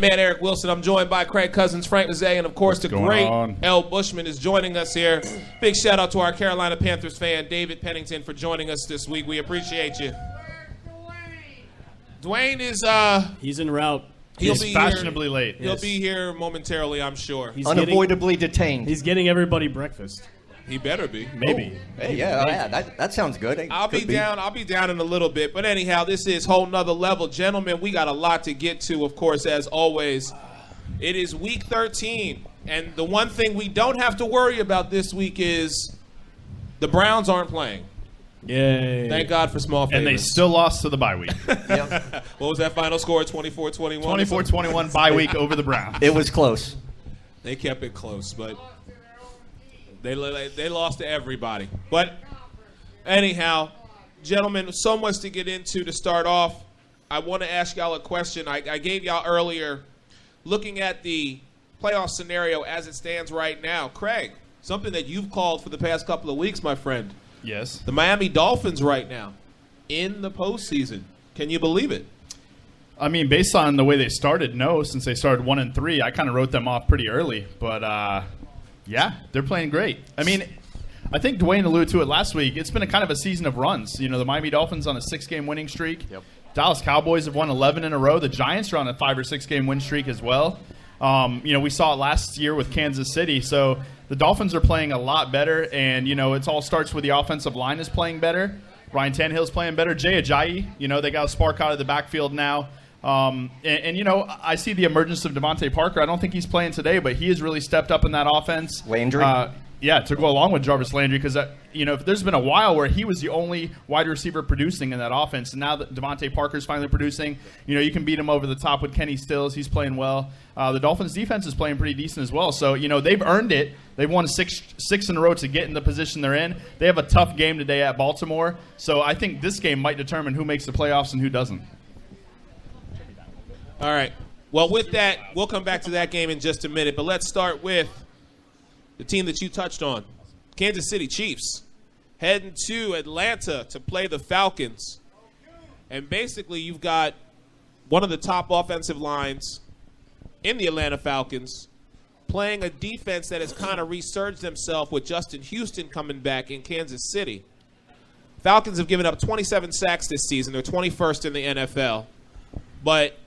Man, Eric Wilson. I'm joined by Craig Cousins, Frank Mazzei, and of course the great L. Bushman is joining us here. Big shout out to our Carolina Panthers fan, David Pennington, for joining us this week. We appreciate you. Dwayne is he's en route. He's fashionably late. He'll be here momentarily, I'm sure. He's unavoidably detained. He's getting everybody breakfast. He better be. Maybe. Oh. Hey, yeah, that sounds good. I'll be down in a little bit. But anyhow, this is whole nother level. Gentlemen, we got a lot to get to, of course, as always. It is week 13. And the one thing we don't have to worry about this week is the Browns aren't playing. Yay. Thank God for small favors. And they still lost to the bye week. Yep. What was that final score? 24-21? 24-21 bye week over the Browns. It was close. They kept it close, but they lost to everybody. But anyhow, gentlemen, so much to get into to start off. I want to ask y'all a question. I gave y'all earlier, looking at the playoff scenario as it stands right now. Craig, something that you've called for the past couple of weeks, my friend. Yes. The Miami Dolphins right now in the postseason. Can you believe it? I mean, based on the way they started, no. Since they started 1-3, I kind of wrote them off pretty early. But, yeah, they're playing great. I mean, I think Dwayne alluded to it last week. It's been a kind of a season of runs. You know, the Miami Dolphins on a 6-game winning streak. Yep. Dallas Cowboys have won 11 in a row. The Giants are on a 5 or 6 game win streak as well. You know, we saw it last year with Kansas City. So the Dolphins are playing a lot better, and, you know, it all starts with the offensive line is playing better. Ryan Tannehill's playing better. Jay Ajayi, you know, they got a spark out of the backfield now. And, you know, I see the emergence of Devontae Parker. I don't think he's playing today, but he has really stepped up in that offense. Landry? Yeah, to go along with Jarvis Landry, because, you know, there's been a while where he was the only wide receiver producing in that offense. And now that Devontae Parker's finally producing, you know, you can beat him over the top with Kenny Stills. He's playing well. The Dolphins' defense is playing pretty decent as well. So, you know, they've earned it. They've won six in a row to get in the position they're in. They have a tough game today at Baltimore. So I think this game might determine who makes the playoffs and who doesn't. All right. Well, with that, we'll come back to that game in just a minute. But let's start with the team that you touched on, Kansas City Chiefs, heading to Atlanta to play the Falcons. And basically you've got one of the top offensive lines in the Atlanta Falcons playing a defense that has kind of resurged themselves with Justin Houston coming back in Kansas City. Falcons have given up 27 sacks this season. They're 21st in the NFL. But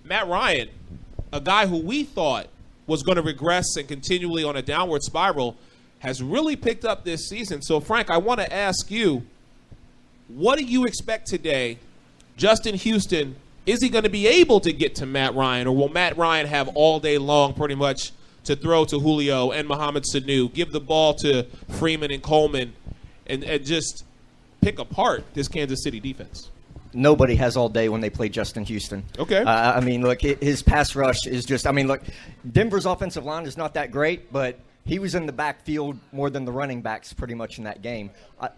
Matt Ryan, a guy who we thought was going to regress and continually on a downward spiral, has really picked up this season. So, Frank, I want to ask you, what do you expect today? Justin Houston, is he going to be able to get to Matt Ryan, or will Matt Ryan have all day long pretty much to throw to Julio and Mohamed Sanu, give the ball to Freeman and Coleman, and just pick apart this Kansas City defense? Nobody has all day when they play Justin Houston. Okay. I mean, look, his pass rush is just – I mean, look, Denver's offensive line is not that great, but he was in the backfield more than the running backs pretty much in that game.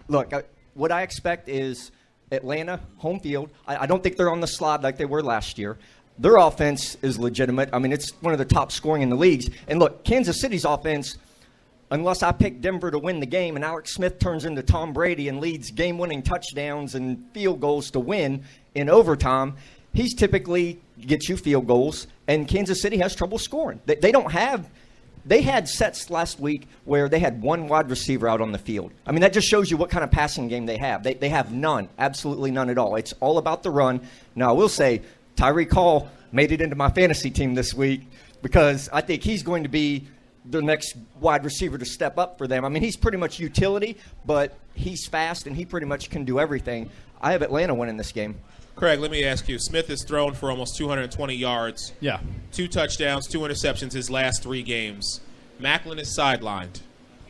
What I expect is Atlanta, home field. I don't think they're on the slide like they were last year. Their offense is legitimate. I mean, it's one of the top scoring in the leagues. And, look, Kansas City's offense – unless I pick Denver to win the game and Alex Smith turns into Tom Brady and leads game-winning touchdowns and field goals to win in overtime, he's typically gets you field goals, and Kansas City has trouble scoring. They had sets last week where they had one wide receiver out on the field. I mean, that just shows you what kind of passing game they have. They have none, absolutely none at all. It's all about the run. Now, I will say Tyreek Hall made it into my fantasy team this week because I think he's going to be the next wide receiver to step up for them. I mean, he's pretty much utility, but he's fast, and he pretty much can do everything. I have Atlanta winning this game. Craig, let me ask you. Smith has thrown for almost 220 yards. Yeah. 2 touchdowns, 2 interceptions his last 3 games. Maclin is sidelined.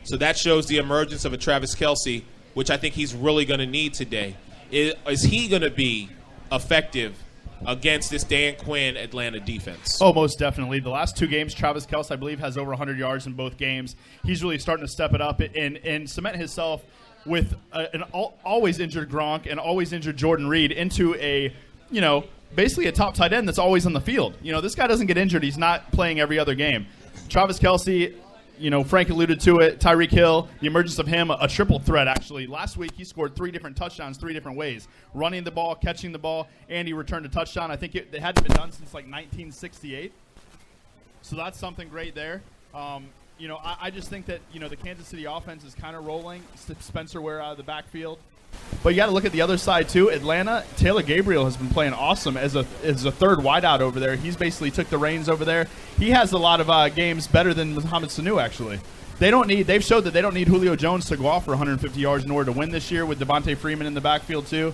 So that shows the emergence of a Travis Kelce, which I think he's really going to need today. Is he going to be effective against this Dan Quinn Atlanta defense? Oh, most definitely. The last 2 games, Travis Kelce, I believe, has over 100 yards in both games. He's really starting to step it up and cement himself with an always injured Gronk and always injured Jordan Reed into a, you know, basically a top tight end that's always on the field. You know, this guy doesn't get injured. He's not playing every other game. Travis Kelce, Frank alluded to it. Tyreek Hill, the emergence of him, a triple threat, actually. Last week, he scored 3 different touchdowns 3 different ways. Running the ball, catching the ball, and he returned a touchdown. I think it hadn't been done since, 1968. So that's something great there. I just think that, the Kansas City offense is kind of rolling. Spencer Ware out of the backfield. But you got to look at the other side, too. Atlanta, Taylor Gabriel has been playing awesome as a third wideout over there. He's basically took the reins over there. He has a lot of games better than Mohamed Sanu, actually. They've showed that they don't need Julio Jones to go off for 150 yards in order to win this year with Devontae Freeman in the backfield, too.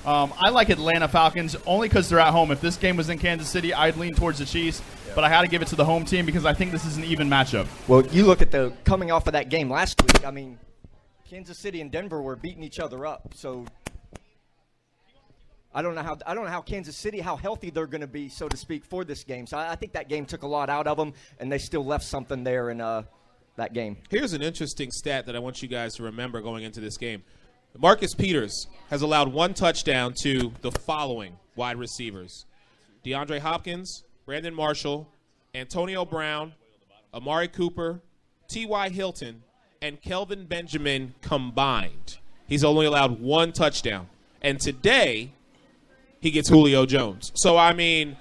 I like Atlanta Falcons only because they're at home. If this game was in Kansas City, I'd lean towards the Chiefs. But I had to give it to the home team because I think this is an even matchup. Well, you look at coming off of that game last week. I mean, Kansas City and Denver were beating each other up. So I don't know how Kansas City, how healthy they're going to be, so to speak, for this game. So I think that game took a lot out of them, and they still left something there in that game. Here's an interesting stat that I want you guys to remember going into this game. Marcus Peters has allowed 1 touchdown to the following wide receivers: DeAndre Hopkins, Brandon Marshall, Antonio Brown, Amari Cooper, T.Y. Hilton, and Kelvin Benjamin combined. He's only allowed 1 touchdown. And today, he gets Julio Jones. So, I mean,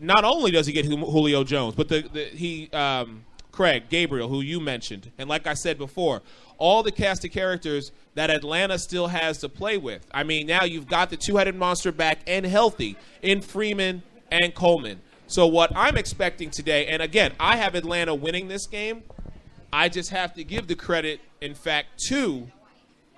not only does he get Julio Jones, but Craig, Gabriel, who you mentioned, and like I said before, all the cast of characters that Atlanta still has to play with. I mean, now you've got the two-headed monster back and healthy in Freeman and Coleman. So what I'm expecting today, and again, I have Atlanta winning this game. I just have to give the credit, in fact, to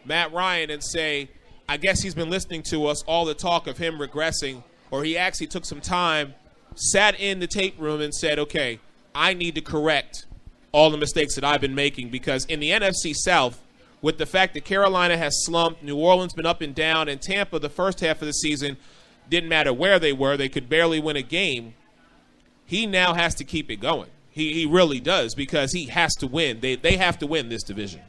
Matt Ryan and say, I guess he's been listening to us, all the talk of him regressing, or he actually took some time, sat in the tape room and said, okay, I need to correct all the mistakes that I've been making, because in the NFC South, with the fact that Carolina has slumped, New Orleans been up and down, and Tampa the first half of the season, didn't matter where they were, they could barely win a game. He now has to keep it going. He really does, because he has to win. They have to win this division.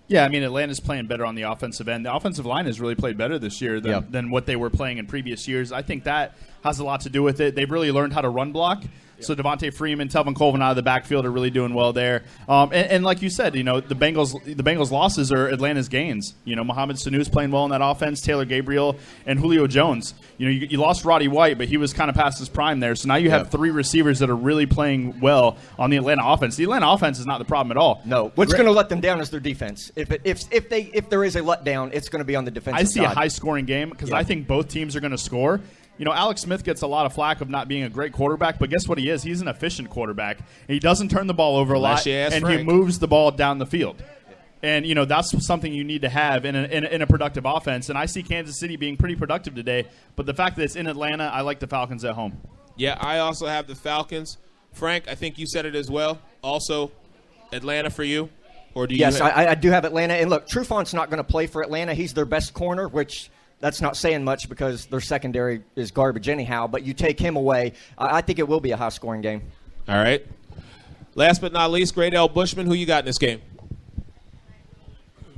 Yeah, I mean, Atlanta's playing better on the offensive end. The offensive line has really played better this year than what they were playing in previous years. I think that has a lot to do with it. They've really learned how to run block. So Devontae Freeman, Telvin Colvin out of the backfield are really doing well there. And like you said, the Bengals losses are Atlanta's gains. Mohamed Sanu's playing well in that offense, Taylor Gabriel, and Julio Jones. You lost Roddy White, but he was kind of past his prime there. So now you have 3 receivers that are really playing well on the Atlanta offense. The Atlanta offense is not the problem at all. No, what's going to let them down is their defense. If there is a letdown, it's going to be on the defensive side. I see a high-scoring game because I think both teams are going to score. Alex Smith gets a lot of flack of not being a great quarterback, but guess what he is? He's an efficient quarterback. He doesn't turn the ball over a lot, and he moves the ball down the field. And, that's something you need to have in a productive offense. And I see Kansas City being pretty productive today, but the fact that it's in Atlanta, I like the Falcons at home. Yeah, I also have the Falcons. Frank, I think you said it as well. Also, Atlanta for you? Or do you? Yes, I do have Atlanta. And, look, Trufant's not going to play for Atlanta. He's their best corner, which – that's not saying much because their secondary is garbage anyhow, but you take him away, I think it will be a high-scoring game. All right. Last but not least, Great L. Bushman, who you got in this game?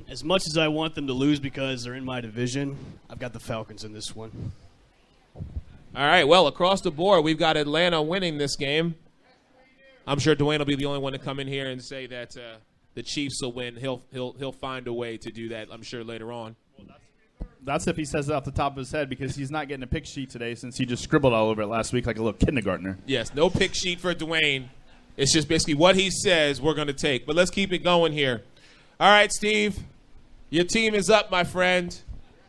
As much as I want them to lose because they're in my division, I've got the Falcons in this one. All right, well, across the board, we've got Atlanta winning this game. I'm sure Dwayne will be the only one to come in here and say that the Chiefs will win. He'll find a way to do that, I'm sure, later on. That's if he says it off the top of his head, because he's not getting a pick sheet today since he just scribbled all over it last week like a little kindergartner. Yes, no pick sheet for Dwayne. It's just basically what he says we're going to take. But let's keep it going here. All right, Steve, your team is up, my friend.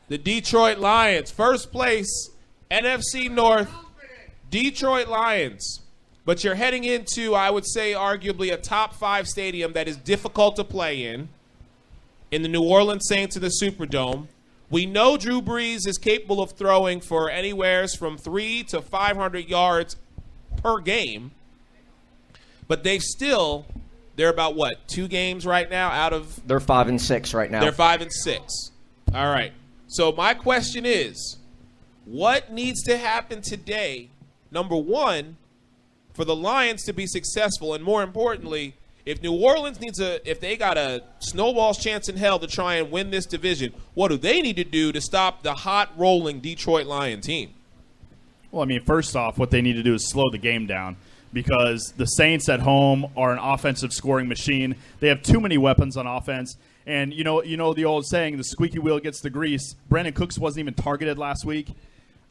The Detroit Lions, first place, NFC North, Detroit Lions. But you're heading into, I would say, arguably a top 5 stadium that is difficult to play in the New Orleans Saints in the Superdome. We know Drew Brees is capable of throwing for anywhere from 300 to 500 yards per game. But they're about, 2 games right now out of? They're 5-6 right now. They're 5-6. All right. So my question is, what needs to happen today, number one, for the Lions to be successful? And more importantly, if New Orleans if they got a snowball's chance in hell to try and win this division, what do they need to do to stop the hot rolling Detroit Lion team? Well, I mean, first off, what they need to do is slow the game down because the Saints at home are an offensive scoring machine. They have too many weapons on offense. And you know the old saying, the squeaky wheel gets the grease. Brandon Cooks wasn't even targeted last week.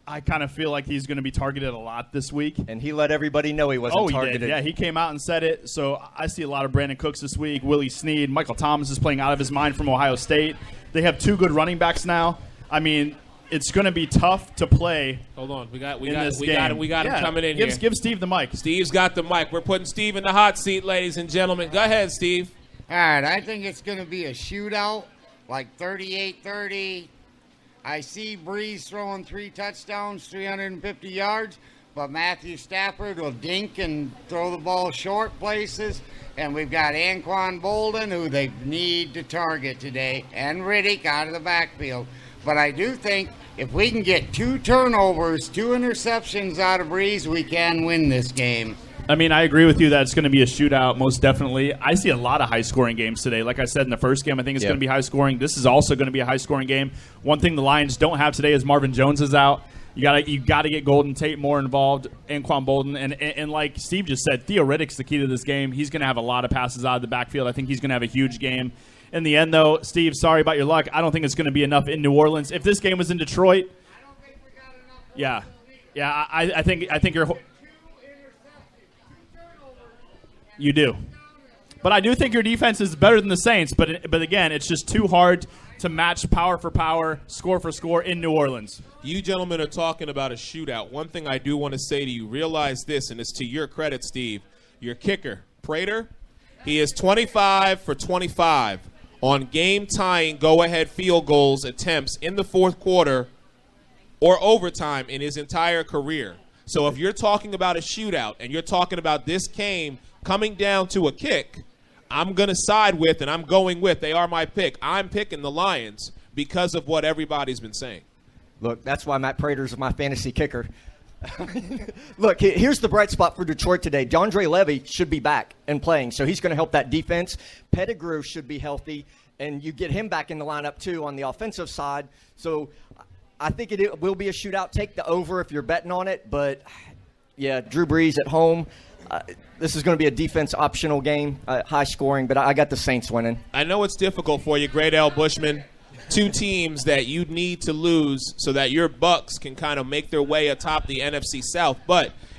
I kind of feel like he's going to be targeted a lot this week. And he let everybody know he wasn't targeted. He did. Yeah, he came out and said it. So I see a lot of Brandon Cooks this week. Willie Snead. Michael Thomas is playing out of his mind from Ohio State. They have 2 good running backs now. I mean, it's going to be tough to play. Hold on. We got him coming in here. Give Steve the mic. Steve's got the mic. We're putting Steve in the hot seat, ladies and gentlemen. Go ahead, Steve. All right, I think it's going to be a shootout, like 38-30. I see Breeze throwing 3 touchdowns, 350 yards, but Matthew Stafford will dink and throw the ball short places. And we've got Anquan Bolden, who they need to target today, and Riddick out of the backfield. But I do think if we can get 2 turnovers, 2 interceptions out of Breeze, we can win this game. I mean, I agree with you that it's going to be a shootout, most definitely. I see a lot of high-scoring games today. Like I said in the first game, I think it's going to be high-scoring. This is also going to be a high-scoring game. One thing the Lions don't have today is Marvin Jones is out. You got to get Golden Tate more involved, Anquan Bolden. And like Steve just said, Theo Riddick's the key to this game. He's going to have a lot of passes out of the backfield. I think he's going to have a huge game. In the end, though, Steve, sorry about your luck. I don't think it's going to be enough in New Orleans. If this game was in Detroit, I don't think we got enough. Yeah, I think you're. You do. But I do think your defense is better than the Saints. But again, it's just too hard to match power for power, score for score in New Orleans. You gentlemen are talking about a shootout. One thing I do want to say to you, realize this, and it's to your credit, Steve. Your kicker, Prater, he is 25 for 25 on game-tying go-ahead field goals attempts in the fourth quarter or overtime in his entire career. So if you're talking about a shootout and you're talking about this game coming down to a kick, I'm going to side with and I'm going with. They are my pick. I'm picking the Lions because of what everybody's been saying. Look, that's why Matt Prater's my fantasy kicker. Look, here's the bright spot for Detroit today. DeAndre Levy should be back and playing, so he's going to help that defense. Pettigrew should be healthy, and you get him back in the lineup, too, on the offensive side. So I think it will be a shootout. Take the over if you're betting on it. But, yeah, Drew Brees at home. This is going to be a defense-optional game, high scoring, but I got the Saints winning. I know it's difficult for you, Great L. Bushman. 2 teams that you need to lose so that your Bucks can kind of make their way atop the NFC South.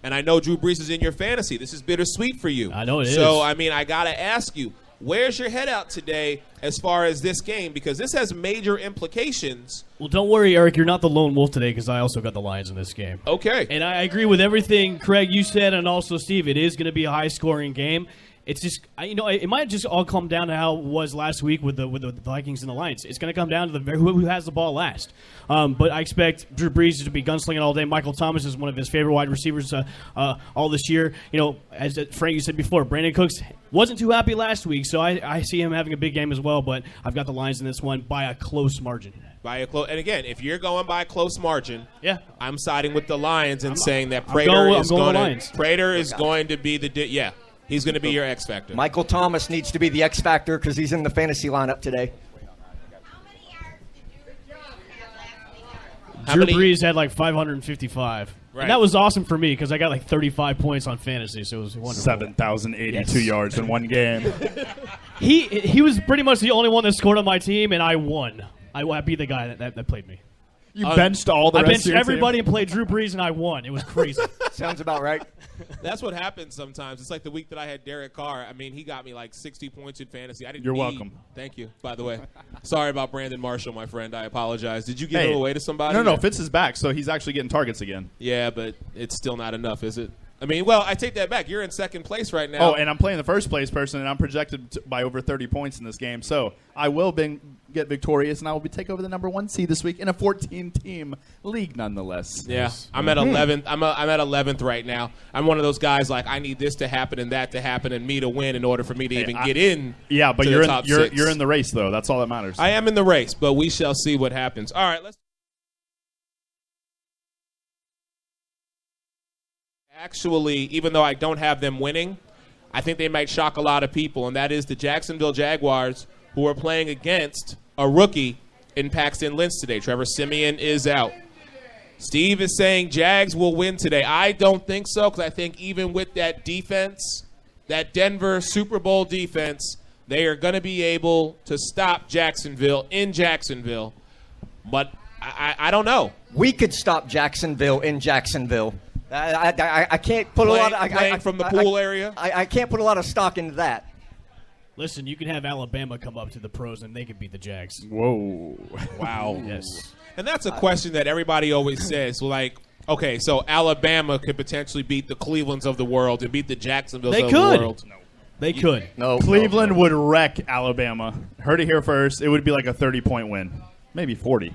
And I know Drew Brees is in your fantasy. This is bittersweet for you. I know it is. So, I mean, I got to ask you, where's your head out today as far as this game? Because this has major implications. Well, don't worry, Eric. You're not the lone wolf today because I also got the Lions in this game. Okay. And I agree with everything, Craig, you said, and also, Steve, it is going to be a high-scoring game. It's just, it might just all come down to how it was last week with the Vikings and the Lions. It's going to come down to who has the ball last. But I expect Drew Brees to be gunslinging all day. Michael Thomas is one of his favorite wide receivers all this year. As Frank, you said before, Brandon Cooks wasn't too happy last week, so I see him having a big game as well. But I've got the Lions in this one by a close margin. And again, if you're going by a close margin, yeah, I'm siding with the Lions and saying that Prater is going to be the he's going to be your X factor. Michael Thomas needs to be the X factor because he's in the fantasy lineup today. Drew Brees had like 555. Right. And that was awesome for me because I got like 35 points on fantasy, so it was wonderful. 7,082 yards in one game. He was pretty much the only one that scored on my team, and I won. I beat the guy that played me. You benched all the rest of your team? I benched everybody and played Drew Brees, and I won. It was crazy. Sounds about right. That's what happens sometimes. It's like the week that I had Derek Carr. I mean, he got me like 60 points in fantasy. You're welcome. Thank you, by the way. Sorry about Brandon Marshall, my friend. I apologize. Did you give it away to somebody? No, Fitz is back, so he's actually getting targets again. Yeah, but it's still not enough, is it? I mean, well, I take that back. You're in second place right now. Oh, and I'm playing the first place person, and I'm projected by over 30 points in this game. So I will get victorious, and I will take over the number 1 seed this week in a 14-team league, nonetheless. Yeah, I'm at 11th. I'm at 11th right now. I'm one of those guys like I need this to happen and that to happen and me to win in order for me to even get in. Yeah, but to you're the top six. You're in the race though. That's all that matters. I am in the race, but we shall see what happens. All right, let's. Actually, even though I don't have them winning, I think they might shock a lot of people, and that is the Jacksonville Jaguars, who are playing against a rookie in Paxton Lynch today. Trevor Siemian is out. Steve is saying Jags will win today. I don't think so, because I think even with that defense, that Denver Super Bowl defense, they are going to be able to stop Jacksonville in Jacksonville. But I don't know. We could stop Jacksonville in Jacksonville. I can't put a lot of playing from the pool area. I can't put a lot of stock into that. Listen, you can have Alabama come up to the pros and they can beat the Jags. Whoa. Wow. Yes. And that's a question that everybody always says. Like, okay, so Alabama could potentially beat the Clevelands of the world and beat the Jacksonvilles They of could. the world. They could. No, Cleveland would wreck Alabama. Heard it here first. It would be like a 30-point win, maybe 40.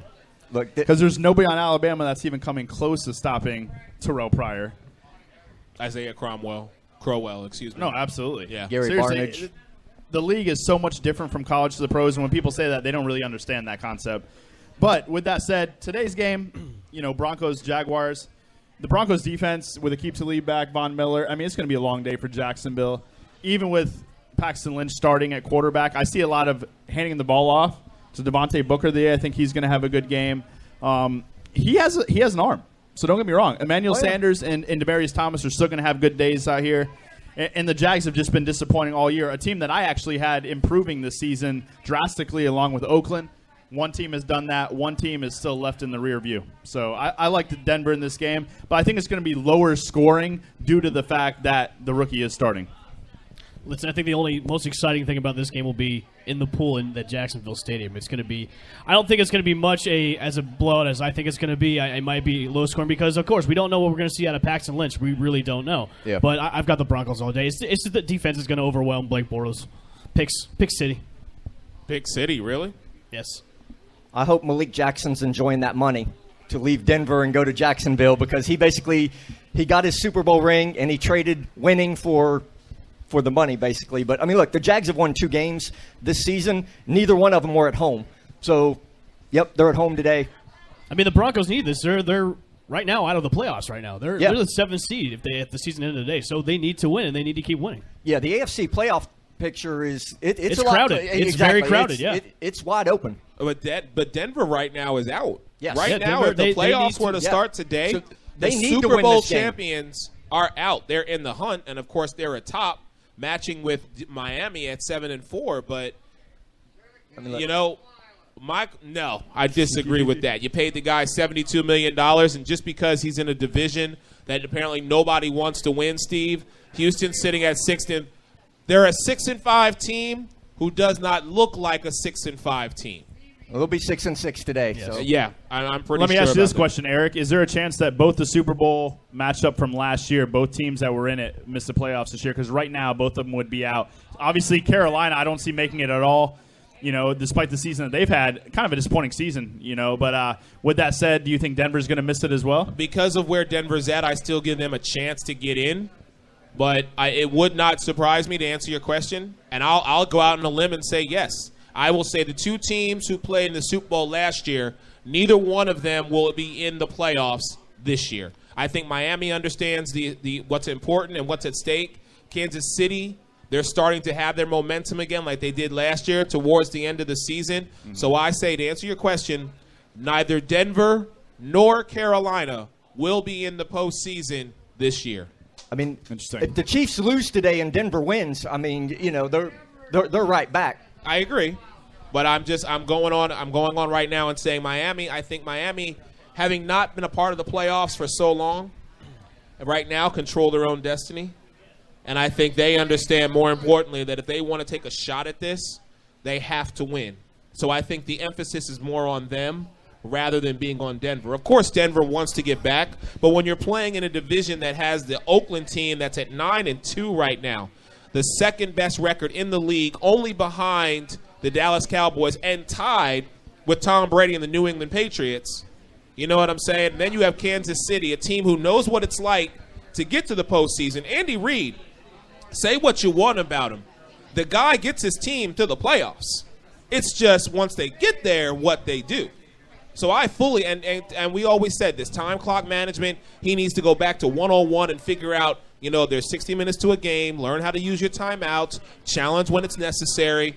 Look, Because there's nobody on Alabama that's even coming close to stopping Terrell Pryor. Isaiah Crowell, excuse me. No, absolutely. Yeah. Gary Seriously, Barnidge. The league is so much different from college to the pros, and when people say that, they don't really understand that concept. But with that said, today's game, Broncos, Jaguars, the Broncos defense with Aqib Talib back, Von Miller, I mean, it's going to be a long day for Jacksonville. Even with Paxton Lynch starting at quarterback, I see a lot of handing the ball off to Devontae Booker today. I think he's going to have a good game. He has an arm, so don't get me wrong. Emmanuel Sanders and Demaryius Thomas are still going to have good days out here. And the Jags have just been disappointing all year. A team that I actually had improving this season drastically along with Oakland. One team has done that. One team is still left in the rear view. So I like Denver in this game, but I think it's going to be lower scoring due to the fact that the rookie is starting. Listen, I think the most exciting thing about this game will be in the pool in the Jacksonville Stadium. It's going to be – I don't think it's going to be much as a blowout as I think it's going to be. It might be low scoring because, of course, we don't know what we're going to see out of Paxton Lynch. We really don't know. Yeah. But I've got the Broncos all day. It's just the defense is going to overwhelm Blake Bortles. Pick City. Pick City, really? Yes. I hope Malik Jackson's enjoying that money to leave Denver and go to Jacksonville because he got his Super Bowl ring and he traded winning for the money, basically. But, I mean, look, the Jags have won 2 games this season. Neither one of them were at home. So, yep, they're at home today. I mean, the Broncos need this. They're right now out of the playoffs right now. They're the 7th seed if the season ended today. So they need to win, and they need to keep winning. Yeah, the AFC playoff picture is it's a crowded. Lot, it's very crowded, it's wide open. But Denver right now is out. Yes. Right Yeah, now, Denver, if the playoffs were to yeah. start today, So the they need to Super win Bowl this game. champions are out. They're in the hunt, and of course, they're atop, matching with Miami at 7-4. But I mean, look, no, I disagree with that. You paid the guy $72 million, and just because he's in a division that apparently nobody wants to win, Steve, Houston's sitting at 6th. They're a 6-5 team who does not look like a 6-5 team. they'll be 6-6 today. Yes. So Yeah, I'm pretty sure. Let me ask you this about question, Eric. Is there a chance that both the Super Bowl matchup from last year, both teams that were in it, missed the playoffs this year? Because right now, both of them would be out. Obviously, Carolina, I don't see making it at all, despite the season that they've had. Kind of a disappointing season, But with that said, do you think Denver's going to miss it as well? because of where Denver's at, I still give them a chance to get in. But it would not surprise me to answer your question, and I'll go out on a limb and say yes. I will say the 2 teams who played in the Super Bowl last year, neither one of them will be in the playoffs this year. I think Miami understands the what's important and what's at stake. Kansas City, they're starting to have their momentum again like they did last year towards the end of the season. Mm-hmm. So I say, to answer your question, neither Denver nor Carolina will be in the postseason this year. I mean, Interesting. if the Chiefs lose today and Denver wins, I mean, they're right back. I agree, but I'm going on right now and saying Miami. I think Miami, having not been a part of the playoffs for so long, right now control their own destiny, and I think they understand more importantly that if they want to take a shot at this, they have to win. So I think the emphasis is more on them rather than being on Denver. Of course, Denver wants to get back, but when you're playing in a division that has the Oakland team that's at 9-2 right now, the second best record in the league, only behind the Dallas Cowboys and tied with Tom Brady and the New England Patriots. You know what I'm saying? And then you have Kansas City, a team who knows what it's like to get to the postseason. Andy Reid, say what you want about him. The guy gets his team to the playoffs. It's just once they get there, what they do. So I fully, and we always said this, time clock management, he needs to go back to 101 and figure out, there's 60 minutes to a game, learn how to use your timeouts, challenge when it's necessary.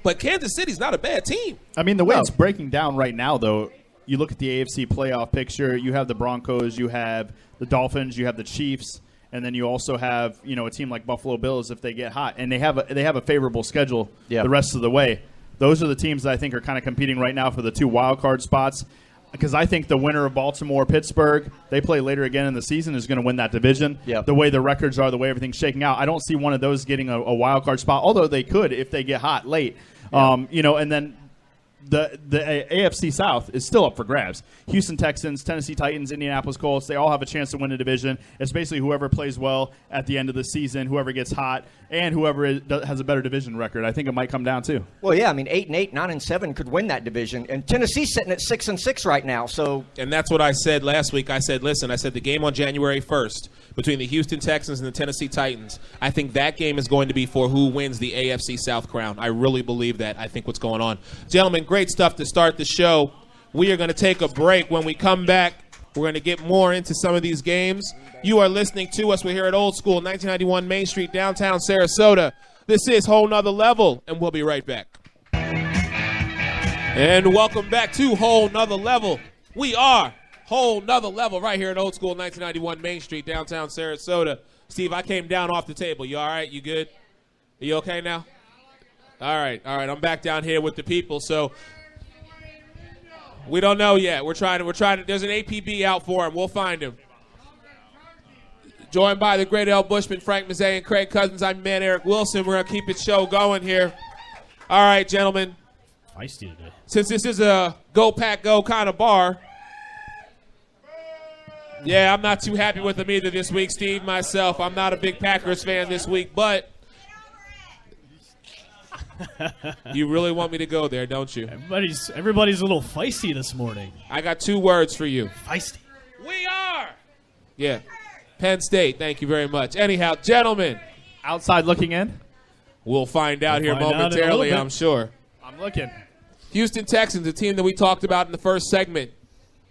But Kansas City's not a bad team. I mean, the way it's breaking down right now, though, you look at the AFC playoff picture, you have the Broncos, you have the Dolphins, you have the Chiefs, and then you also have a team like Buffalo Bills if they get hot, and they have a favorable schedule the rest of the way. Those are the teams that I think are kind of competing right now for the 2 wild card spots. Because I think the winner of Baltimore-Pittsburgh, they play later again in the season, is going to win that division. Yep. The way the records are, the way everything's shaking out, I don't see one of those getting a wild card spot, although they could if they get hot late. And then the AFC South is still up for grabs. Houston Texans, Tennessee Titans, Indianapolis Colts, they all have a chance to win the division. It's basically whoever plays well at the end of the season, whoever gets hot, and whoever has a better division record. I think it might come down to. Well, yeah, 8-8, 9-7 could win that division, and Tennessee's sitting at 6-6 right now. So, and that's what I said last week. I said, listen, the game on January 1st between the Houston Texans and the Tennessee Titans, I think that game is going to be for who wins the AFC South crown. I really believe that. I think what's going on. Gentlemen, great stuff to start the show. We are going to take a break. When we come back, we're going to get more into some of these games. You are listening to us. We're here at Old School, 1991 Main Street, downtown Sarasota. This is Whole Nother Level, and we'll be right back. And welcome back to Whole Nother Level. We are Whole Nother Level right here at Old School, 1991 Main Street, downtown Sarasota. Steve, I came down off the table. You all right? You good? Are you okay now? All right. I'm back down here with the people, so we don't know yet. We're trying to. There's an APB out for him. We'll find him. Joined by the great L. Bushman, Frank Mazzei, and Craig Cousins. I'm your man, Eric Wilson. We're going to keep the show going here. All right, gentlemen. Feisty today. Since this is a go pack go kind of bar, yeah, I'm not too happy with them either this week, Steve. Myself, I'm not a big Packers fan this week, but you really want me to go there, don't you? Everybody's a little feisty this morning. I got 2 words for you. Feisty. We are. Yeah. Penn State, thank you very much. Anyhow, gentlemen. Outside looking in? We'll find out We'll here find out in a momentarily, little bit. I'm sure. I'm looking. Houston Texans, a team that we talked about in the first segment,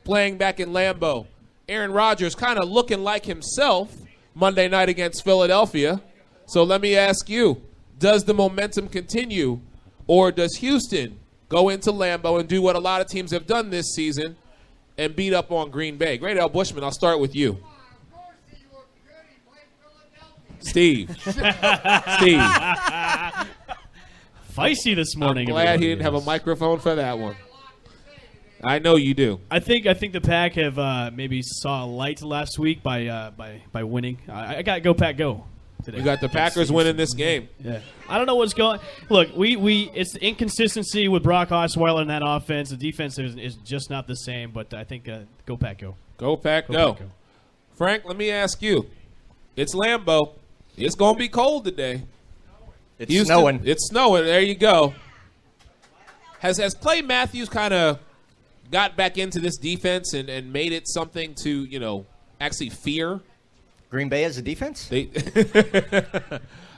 playing back in Lambeau. Aaron Rodgers kind of looking like himself Monday night against Philadelphia. So let me ask you, does the momentum continue, or does Houston go into Lambeau and do what a lot of teams have done this season and beat up on Green Bay? Great Al Bushman, I'll start with you. Steve. Feisty this morning. I'm glad he didn't have a microphone for that one. I know you do. I think the Pack have maybe saw a light last week by winning. I got Go Pack Go today. You got the Packers winning this game. Yeah. I don't know what's going. Look, we it's the inconsistency with Brock Osweiler in that offense. The defense is just not the same. But I think Go Pack Go. Go Pack Go. Frank, let me ask you. It's Lambeau. It's going to be cold today. it's snowing. It's snowing. There you go. Has Clay Matthews kind of got back into this defense and made it something to, actually fear? Green Bay as a defense?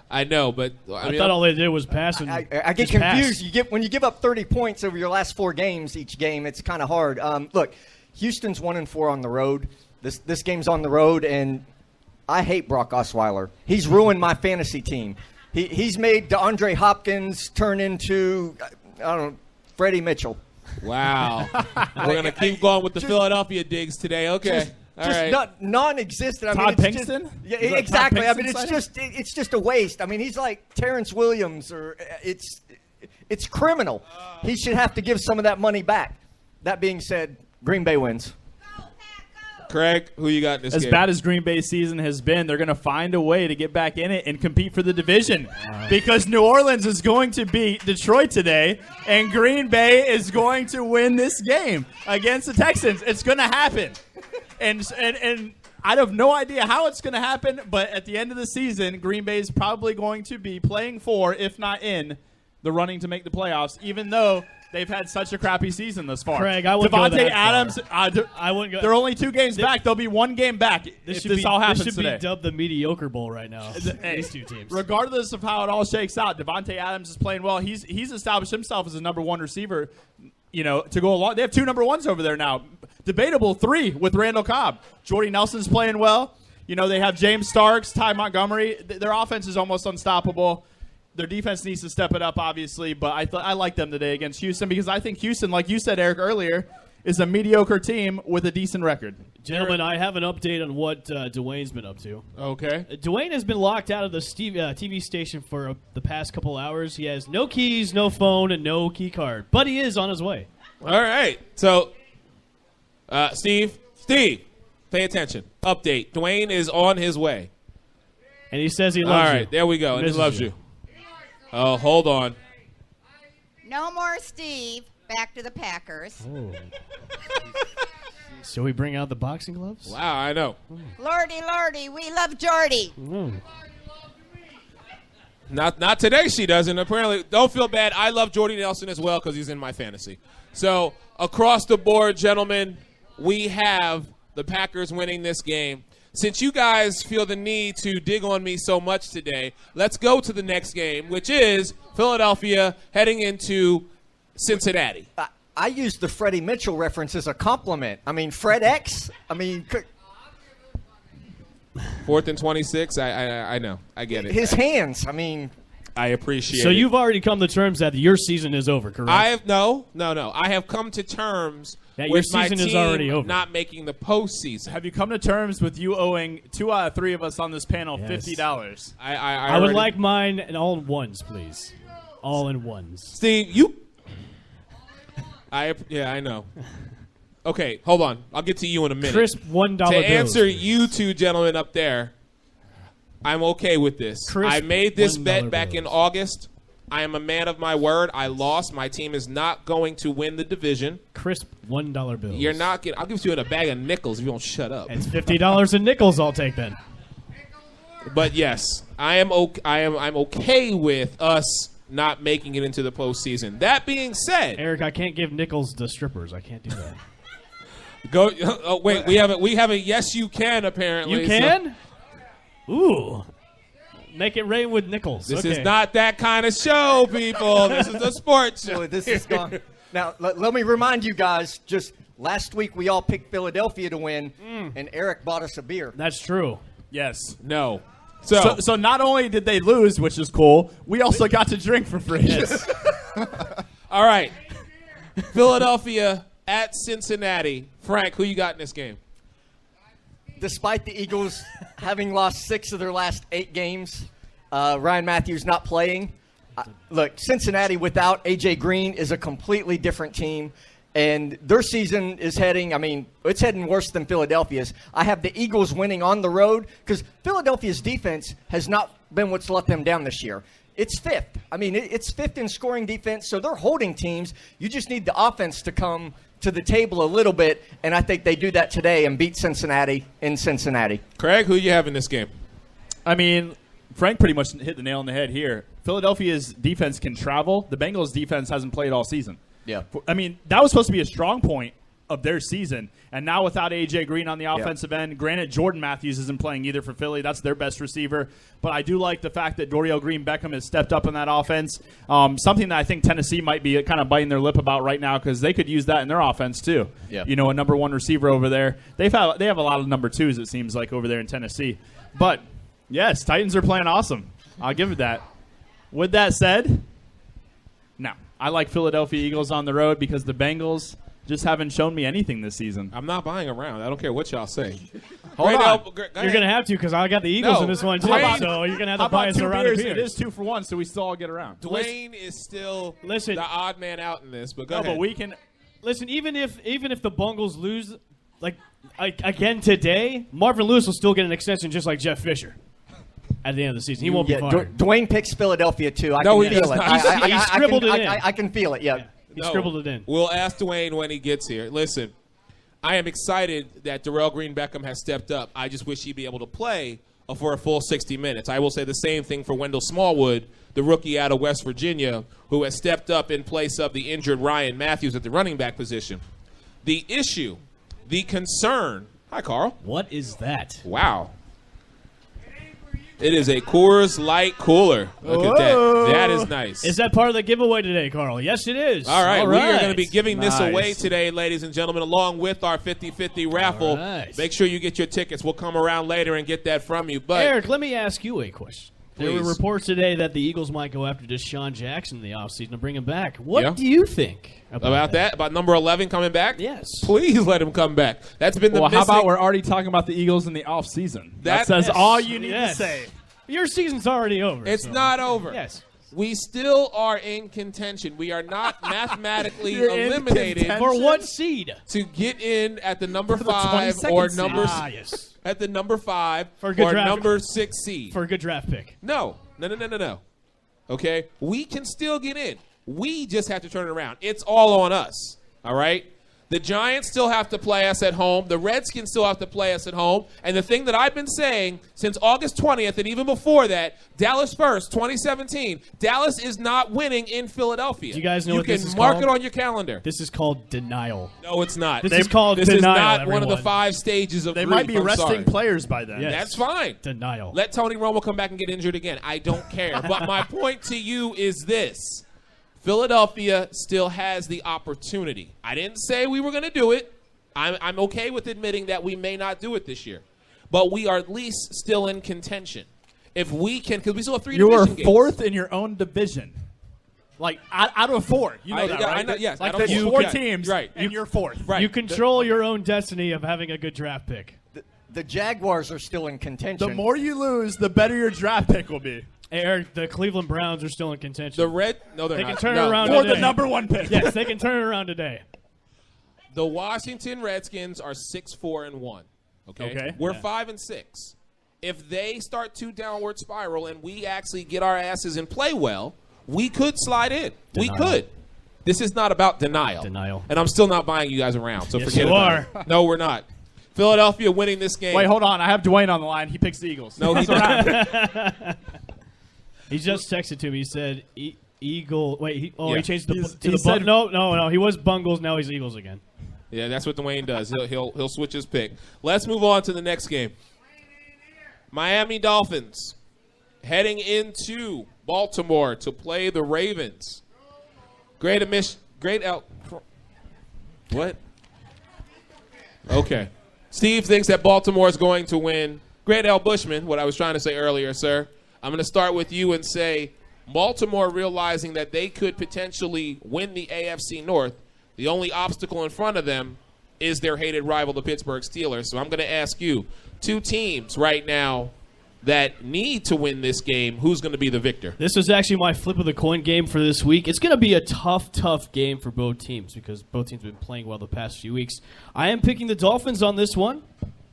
I know, but I thought all they did was pass. And I get confused. When you give up 30 points over your last 4 games each game, it's kind of hard. Look, Houston's 1-4 on the road. This game's on the road, and I hate Brock Osweiler. He's ruined my fantasy team. He's made DeAndre Hopkins turn into, Freddie Mitchell. Wow. We're going to keep going with the Philadelphia digs today. Okay. All right. Not non-existent. Todd Pinkston? Yeah, exactly. It's just a waste. He's like Terrence Williams, or it's criminal. He should have to give some of that money back. That being said, Green Bay wins. Craig, who you got in this As game? bad as Green Bay's season has been, they're going to find a way to get back in it and compete for the division. Because New Orleans is going to beat Detroit today, and Green Bay is going to win this game against the Texans. It's going to happen. And I have no idea how it's going to happen, but at the end of the season, Green Bay is probably going to be playing for, if not in, the running to make the playoffs, even though they've had such a crappy season thus far. Craig, I wouldn't go Devontae that Adams, I wouldn't go. they're only 2 games back. They'll be 1 game back if this all happens This should today. be dubbed the mediocre bowl right now. These 2 teams. Regardless of how it all shakes out, Devontae Adams is playing well. He's established himself as a number 1 receiver, to go along. They have 2 number 1s over there now. Debatable 3 with Randall Cobb. Jordy Nelson's playing well. They have James Starks, Ty Montgomery. Their offense is almost unstoppable. Their defense needs to step it up, obviously, but I like them today against Houston because I think Houston, like you said, Eric, earlier, is a mediocre team with a decent record. Gentlemen, I have an update on what Dwayne's been up to. Okay. Dwayne has been locked out of the TV station for the past couple hours. He has no keys, no phone, and no key card. But he is on his way. All right. So, Steve, pay attention. Update. Dwayne is on his way. And he says he loves you. All right, there we go. And he Misses loves you. Oh, hold on. No more Steve. Back to the Packers. Oh. So we bring out the boxing gloves? Wow, I know. Lordy, Lordy, we love Jordy. Not today she doesn't. Apparently, don't feel bad. I love Jordy Nelson as well because he's in my fantasy. So, across the board, gentlemen, we have the Packers winning this game. Since you guys feel the need to dig on me so much today, let's go to the next game, which is Philadelphia heading into Cincinnati. I used the Freddie Mitchell reference as a compliment. I mean, Fred X. I mean, 4th and 26. I know. I get it. his hands. I mean, I appreciate it. So you've already come to terms that your season is over, correct? No. I have come to terms That your with my season is team already over. not making the postseason. Have you come to terms with you owing 2 out of 3 of us on this panel Yes. $50? I would already- like mine in all in ones, please. All in ones. Steve, you. I know. Okay, hold on. I'll get to you in a minute. Crisp $1 to bills. answer you two gentlemen up there, I'm okay with this. Crisp I made this $1 bet back in bills. August. I am a man of my word. I lost. My team is not going to win the division. Crisp $1 bills. You're not getting. I'll give you in a bag of nickels if you don't shut up. It's $50 in nickels I'll take then. But yes, I'm okay with us not making it into the postseason. That being said, Eric, I can't give nickels to strippers. I can't do that. go. Oh, wait, we have a yes, you can apparently. You can? Ooh. Make it rain with nickels. This Okay. is not that kind of show, people. This is a sports show. so this is gone. Now, let me remind you guys, just last week we all picked Philadelphia to win, and Eric bought us a beer. That's true. Yes. No. So not only did they lose, which is cool, we also got to drink for free. Yes. All right. Philadelphia at Cincinnati. Frank, who you got in this game? Despite the Eagles having lost 6 of their last 8 games, Ryan Matthews not playing. Look, Cincinnati without A.J. Green is a completely different team, and their season is heading, it's heading worse than Philadelphia's. I have the Eagles winning on the road because Philadelphia's defense has not been what's let them down this year. It's 5th. It's 5th in scoring defense, so they're holding teams. You just need the offense to come to the table a little bit, and I think they do that today and beat Cincinnati in Cincinnati. Craig, who you have in this game? Frank pretty much hit the nail on the head here. Philadelphia's defense can travel. The Bengals' defense hasn't played all season. Yeah. That was supposed to be a strong point of their season. And now without A.J. Green on the offensive end, granted, Jordan Matthews isn't playing either for Philly. That's their best receiver. But I do like the fact that Dorial Green-Beckham has stepped up in that offense. Something that I think Tennessee might be kind of biting their lip about right now because they could use that in their offense too. Yeah. A number 1 receiver over there. They have a lot of number 2s, it seems like, over there in Tennessee. But, yes, Titans are playing awesome. I'll give it that. With that said, no. I like Philadelphia Eagles on the road because the Bengals just haven't shown me anything this season. I'm not buying around. I don't care what y'all say. Hold on. Go You're going to have to because I got the Eagles in this one too. Dwayne, So you're going to have How to buy about us 2 a round of beers? beers. It is 2 for 1, so we still all get around. Dwayne is still Listen. the odd man out in this, but go ahead. But we can. Listen, even if the Bungles lose, again today, Marvin Lewis will still get an extension just like Jeff Fisher at the end of the season. He won't be fired. Dwayne picks Philadelphia too. I No, can he feel does it. not. He scribbled it in. I can feel it. Yeah. He scribbled it in. We'll ask Dwayne when he gets here. Listen, I am excited that Darrell Green-Beckham has stepped up. I just wish he'd be able to play for a full 60 minutes. I will say the same thing for Wendell Smallwood, the rookie out of West Virginia, who has stepped up in place of the injured Ryan Matthews at the running back position. The issue, the concern. Hi, Carl. What is that? Wow. It is a Coors Light cooler. Look at that. That is nice. Is that part of the giveaway today, Carl? Yes, it is. All right, we are going to be giving this Nice. away today, ladies and gentlemen, along with our 50-50 raffle. All right. Make sure you get your tickets. We'll come around later and get that from you. But Eric, let me ask you a question. There were Please. reports today that the Eagles might go after Deshaun Jackson in the offseason to bring him back. What Yeah. do you think About that? About number 11 coming back? Yes. Please let him come back. That's been the Well, how missing. about we're already talking about the Eagles in the offseason? That says Yes. all you need Yes. to say. Your season's already over. It's so- not over. Yes. We still are in contention. We are not mathematically You're in eliminated contention? For what seed? to get in at the number For the 5 22nd or seed. number Yes. at the number 5 For a good or draft. number 6 seed. For a good draft pick. No. Okay? We can still get in. We just have to turn it around. It's all on us. All right? The Giants still have to play us at home. The Redskins still have to play us at home. And the thing that I've been saying since August 20th and even before that, Dallas first, 2017, Dallas is not winning in Philadelphia. Do you guys know you what can this is mark called? it on your calendar. This is called denial. No, it's not. This is called This denial, is not one of the everyone. 5 stages of They grief. might be I'm resting sorry. players by then. Yes. That's fine. Denial. Let Tony Romo come back and get injured again. I don't care. But my point to you is this. Philadelphia still has the opportunity. I didn't say we were going to do it. I'm okay with admitting that we may not do it this year. But we are at least still in contention. If we can, because we still have 3 You are division games. 4th in your own division. Like, out of 4. You know I- that, yeah, right? I know- yes, Like, out of there's 4. 4 Yeah, teams, right. and you're 4th. Right. You control your own destiny of having a good draft pick. The Jaguars are still in contention. The more you lose, the better your draft pick will be. Eric, the Cleveland Browns are still in contention. The red, no, they're They not. can turn No, it around no. Or the today. number 1 pick. Yes, they can turn it around today. The Washington Redskins are 6-4-1. Okay, we're 5-6. If they start to downward spiral and we actually get our asses and play well, we could slide in. We Denial. could. This is not about denial. Denial. And I'm still not buying you guys around. So Yes, forget you about are. it. No, we're not. Philadelphia winning this game. Wait, hold on. I have Dwayne on the line. He picks the Eagles. No, he He just texted to me. He said Eagle. Wait, he Yeah. changed the He's- to he the said- no. He was Bungles. Now he's Eagles again. Yeah, that's what Dwayne does. He'll switch his pick. Let's move on to the next game. Miami Dolphins heading into Baltimore to play the Ravens. What? Okay. Steve thinks that Baltimore is going to win. Great L. Bushman, what I was trying to say earlier, sir. I'm going to start with you and say Baltimore realizing that they could potentially win the AFC North. The only obstacle in front of them is their hated rival, the Pittsburgh Steelers. So I'm going to ask you, 2 teams right now that need to win this game, who's going to be the victor? This was actually my flip of the coin game for this week. It's going to be a tough game for both teams because both teams have been playing well the past few weeks. I am picking the Dolphins on this one.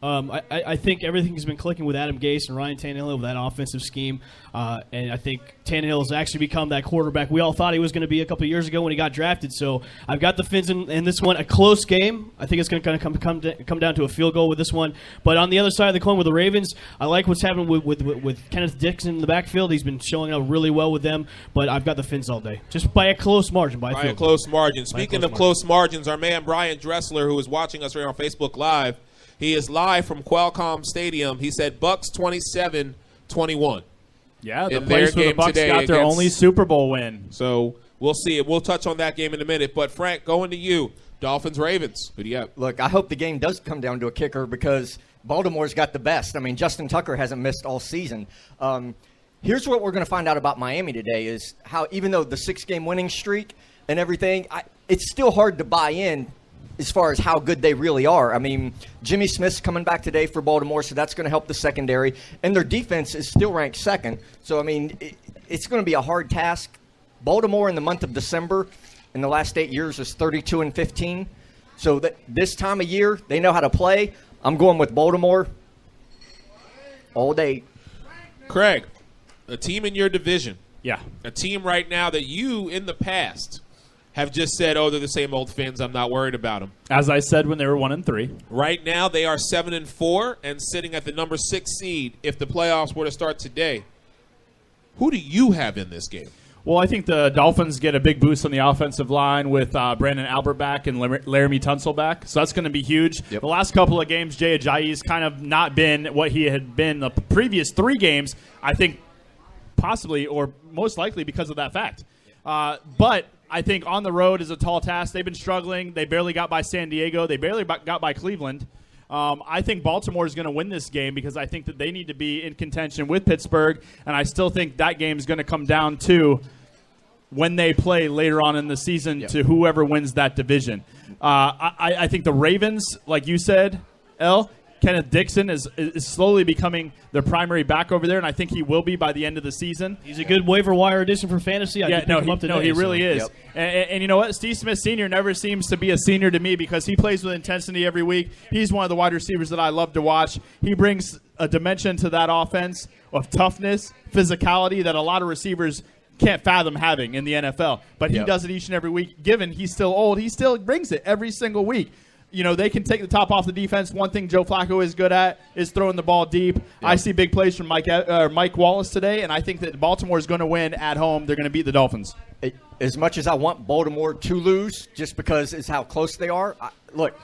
I think everything has been clicking with Adam Gase and Ryan Tannehill with that offensive scheme. And I think Tannehill has actually become that quarterback we all thought he was going to be a couple of years ago when he got drafted. So I've got the Fins in this one. A close game. I think it's going to come down to a field goal with this one. But on the other side of the coin with the Ravens, I like what's happening with Kenneth Dixon in the backfield. He's been showing up really well with them. But I've got the Fins all day. Just by a close margin. By a close margin. Speaking close of close margins, our man Brian Dressler, who is watching us right on Facebook Live, he is live from Qualcomm Stadium. He said Bucks 27-21. Yeah, the In their place where the game Bucks today got their against- only Super Bowl win. So we'll see it. We'll touch on that game in a minute. But Frank, going to you. Dolphins, Ravens. Who do you have? Look, I hope the game does come down to a kicker because Baltimore's got the best. I mean, Justin Tucker hasn't missed all season. Here's what we're going to find out about Miami today is how even though the 6-game winning streak and everything, it's still hard to buy in as far as how good they really are. I mean, Jimmy Smith's coming back today for Baltimore, so that's going to help the secondary. And their defense is still ranked 2nd. So, I mean, it's going to be a hard task. Baltimore in the month of December in the last 8 years is 32-15. So this time of year, they know how to play. I'm going with Baltimore all day. Craig, a team in your division. Yeah. A team right now that you, in the past, have just said, oh, they're the same old Fins. I'm not worried about them. As I said when they were 1-3. Right now, they are 7-4 and sitting at the number 6 seed if the playoffs were to start today. Who do you have in this game? Well, I think the Dolphins get a big boost on the offensive line with Brandon Albert back and Laramie Tunsil back. So that's going to be huge. Yep. The last couple of games, Jay Ajayi's kind of not been what he had been the previous 3 games, I think possibly or most likely because of that fact. But I think on the road is a tall task. They've been struggling. They barely got by San Diego. They barely got by Cleveland. I think Baltimore is going to win this game because I think that they need to be in contention with Pittsburgh, and I still think that game is going to come down to when they play later on in the season to whoever wins that division. I think the Ravens, like you said, Kenneth Dixon is slowly becoming their primary back over there, and I think he will be by the end of the season. He's a good waiver wire addition for fantasy. He really is. Yep. And you know what? Steve Smith Sr. never seems to be a senior to me because he plays with intensity every week. He's one of the wide receivers that I love to watch. He brings a dimension to that offense of toughness, physicality that a lot of receivers can't fathom having in the NFL. But he does it each and every week. Given he's still old, he still brings it every single week. You know, they can take the top off the defense. One thing Joe Flacco is good at is throwing the ball deep. I see big plays from Mike Wallace today, and I think that Baltimore is going to win at home. They're going to beat the Dolphins. As much as I want Baltimore to lose, just because it's how close they are, look.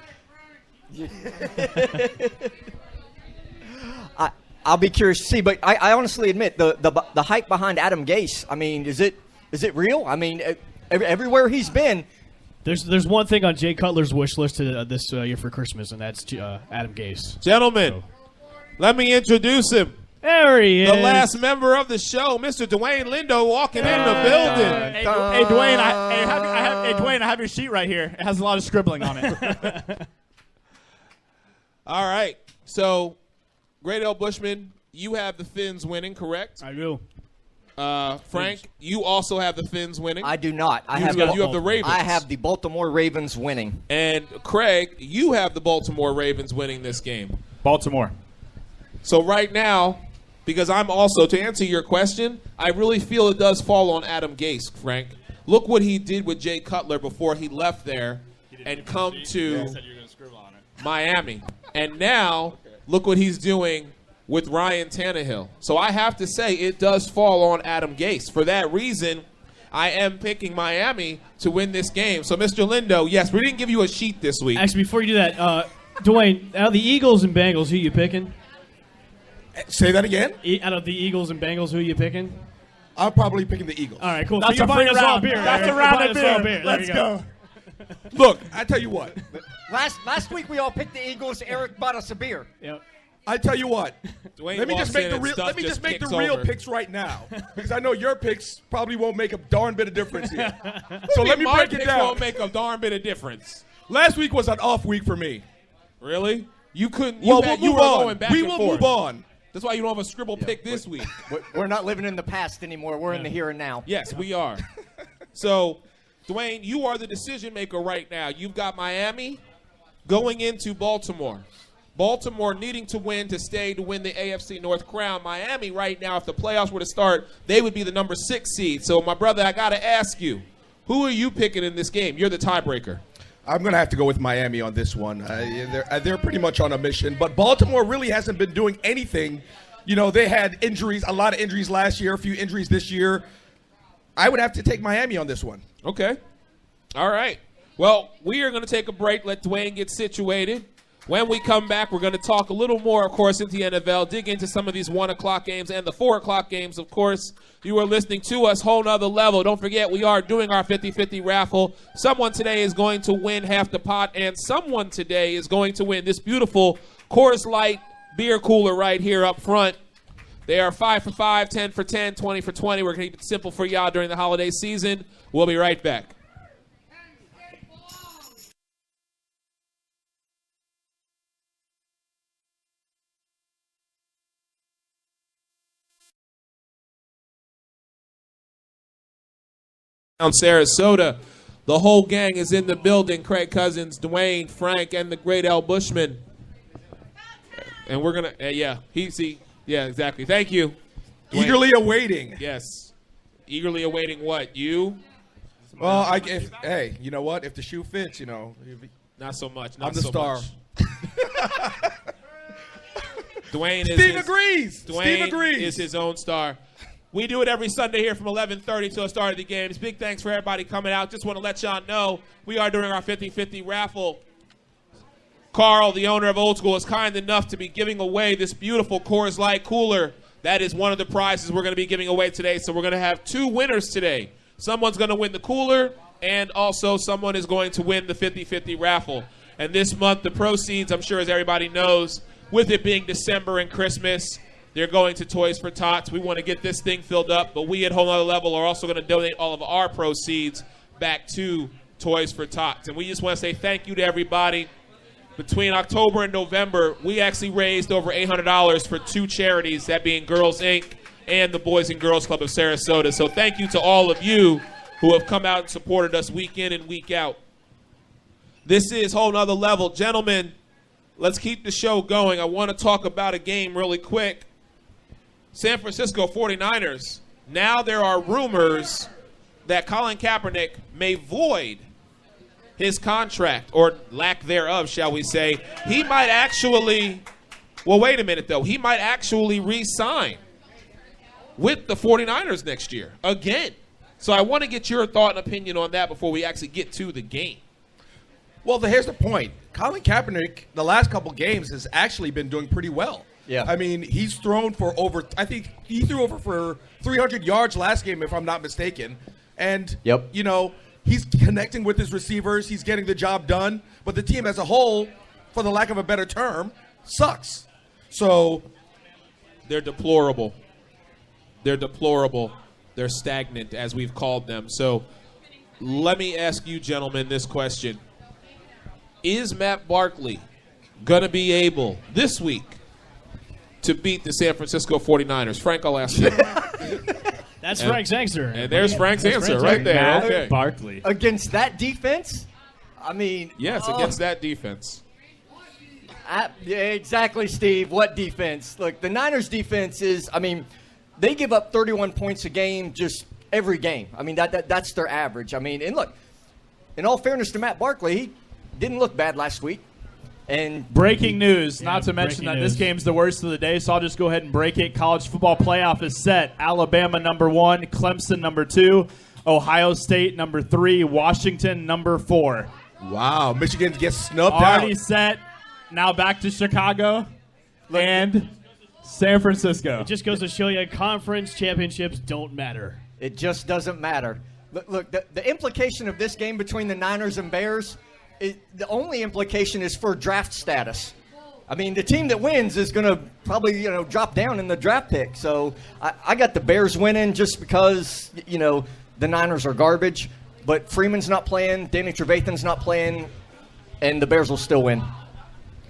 I'll be curious to see, but I honestly admit the hype behind Adam Gase. I mean, is it real? I mean, everywhere he's been. There's one thing on Jay Cutler's wish list this year for Christmas, and that's Adam Gase. Gentlemen, let me introduce him. There he is. The last member of the show, Mr. Dwayne Lindo, walking in the building. Hey, Dwayne, I have your sheet right here. It has a lot of scribbling on it. All right. So, Great L. Bushman, you have the Finns winning, correct? I do. Frank, you also have the Finns winning. I do not. You have the Ravens. I have the Baltimore Ravens winning. And Craig, you have the Baltimore Ravens winning this game. Baltimore. So right now, because I'm also, to answer your question, I really feel it does fall on Adam Gase, Frank. Look what he did with Jay Cutler before he left there and come to Miami. And now, look what he's doing with Ryan Tannehill. So I have to say it does fall on Adam Gase. For that reason, I am picking Miami to win this game. So, Mr. Lindo, yes, we didn't give you a sheet this week. Actually, before you do that, Dwayne, out of the Eagles and Bengals, who you picking? Say that again? Out of the Eagles and Bengals, who you picking? I'm probably picking the Eagles. All right, cool. That's so a you're buying free us all round. beer. That's right? a round You're of buying us all beer. There Let's you go. Look, I tell you what. Last week we all picked the Eagles. Eric bought us a beer. Yep. I tell you what. Dwayne Let me just make the real over. picks right now, because I know your picks probably won't make a darn bit of difference here. So let me break it down. Won't make a darn bit of difference. Last week was an off week for me. Really? You couldn't. Well, you we'll were move on. going back We and will forth. move on. That's why you don't have a scribble pick this week. We're not living in the past anymore. We're in the here and now. Yes, we are. So, Dwayne, you are the decision maker right now. You've got Miami going into Baltimore. Baltimore needing to win to stay to win the AFC North crown. Miami right now, if the playoffs were to start, they would be the number 6 seed. So, my brother, I got to ask you, who are you picking in this game? You're the tiebreaker. I'm going to have to go with Miami on this one. They're pretty much on a mission. But Baltimore really hasn't been doing anything. You know, they had injuries, a lot of injuries last year, a few injuries this year. I would have to take Miami on this one. Okay. All right. Well, we are going to take a break, let Dwayne get situated. When we come back, we're going to talk a little more, of course, into the NFL, dig into some of these 1 o'clock games and the 4 o'clock games, of course. You are listening to us, Whole Nother Level. Don't forget, we are doing our 50-50 raffle. Someone today is going to win half the pot, and someone today is going to win this beautiful Coors Light beer cooler right here up front. They are 5 for 5, 10 for 10, 20 for 20. We're going to keep it simple for y'all during the holiday season. We'll be right back. Sarasota. The whole gang is in the building. Craig Cousins, Dwayne, Frank, and the great L. Bushman. And we're going to, yeah, exactly. Thank you. Dwayne. Eagerly awaiting. Yes. Eagerly awaiting what? You? Well, hey, you know what? If the shoe fits, you know. Not so much. I'm the star. Dwayne Steve agrees. Dwayne Steve agrees. is his own star. We do it every Sunday here from 11:30 till the start of the games. Big thanks for everybody coming out. Just want to let y'all know we are doing our 50-50 raffle. Carl, the owner of Old School, is kind enough to be giving away this beautiful Coors Light cooler. That is one of the prizes we're going to be giving away today. So we're going to have 2 winners today. Someone's going to win the cooler, and also someone is going to win the 50-50 raffle. And this month, the proceeds, I'm sure as everybody knows, with it being December and Christmas, they're going to Toys for Tots. We want to get this thing filled up, but we at Whole Nother Level are also going to donate all of our proceeds back to Toys for Tots. And we just want to say thank you to everybody. Between October and November, we actually raised over $800 for 2 charities, that being Girls Inc. and the Boys and Girls Club of Sarasota. So thank you to all of you who have come out and supported us week in and week out. This is Whole Nother Level. Gentlemen, let's keep the show going. I want to talk about a game really quick. San Francisco 49ers. Now there are rumors that Colin Kaepernick may void his contract, or lack thereof, shall we say. He might actually, well, wait a minute, though. He might actually re-sign with the 49ers next year again. So I want to get your thought and opinion on that before we actually get to the game. Well, here's the point. Colin Kaepernick, the last couple games, has actually been doing pretty well. Yeah. I mean, he's thrown for over, I think he threw over for 300 yards last game, if I'm not mistaken. And, you know, he's connecting with his receivers. He's getting the job done. But the team as a whole, for the lack of a better term, sucks. So they're deplorable. They're deplorable. They're stagnant, as we've called them. So let me ask you, gentlemen, this question. Is Matt Barkley going to be able this week to beat the San Francisco 49ers? Frank, I'll ask you. That's Frank's answer. And there's Frank's answer right there. Matt Okay. Barkley. Against that defense? I mean... Yes, against that defense. Yeah, exactly, Steve. What defense? Look, the Niners' defense is, I mean, they give up 31 points a game just every game. I mean, that's their average. I mean, and look, in all fairness to Matt Barkley, he didn't look bad last week. And breaking news, Yeah, not to mention that breaking this news. game's the worst of the day, so I'll just go ahead and break it. College football playoff is set. Alabama number 1, Clemson number 2, Ohio State number 3, Washington number 4. wow, Michigan gets snubbed Already out. set. Now back to Chicago and San Francisco. It just goes to show you conference championships don't matter. it just doesn't matter. Look, the implication of this game between the Niners and Bears, the only implication is for draft status. I mean, the team that wins is going to probably, drop down in the draft pick. So I got the Bears winning just because, the Niners are garbage. But Freeman's not playing, Danny Trevathan's not playing, and the Bears will still win.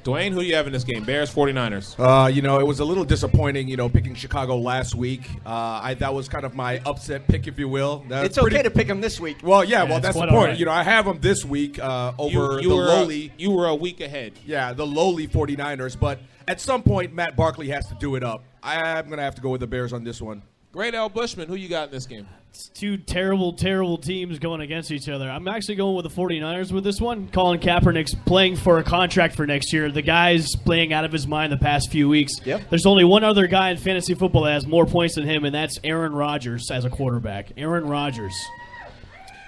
Dwayne, who do you have in this game? Bears, 49ers. It was a little disappointing, picking Chicago last week. That was kind of my upset pick, if you will. It's okay to pick them this week. Well, that's the quite point. all right. I have them this week over You the were lowly. you were a week ahead. Yeah, the lowly 49ers. But at some point, Matt Barkley has to do it up. I'm going to have to go with the Bears on this one. Great Al Bushman, who you got in this game? It's two terrible, terrible teams going against each other. I'm actually going with the 49ers with this one. Colin Kaepernick's playing for a contract for next year. The guy's playing out of his mind the past few weeks. Yep. There's only one other guy in fantasy football that has more points than him, and that's Aaron Rodgers as a quarterback. Aaron Rodgers.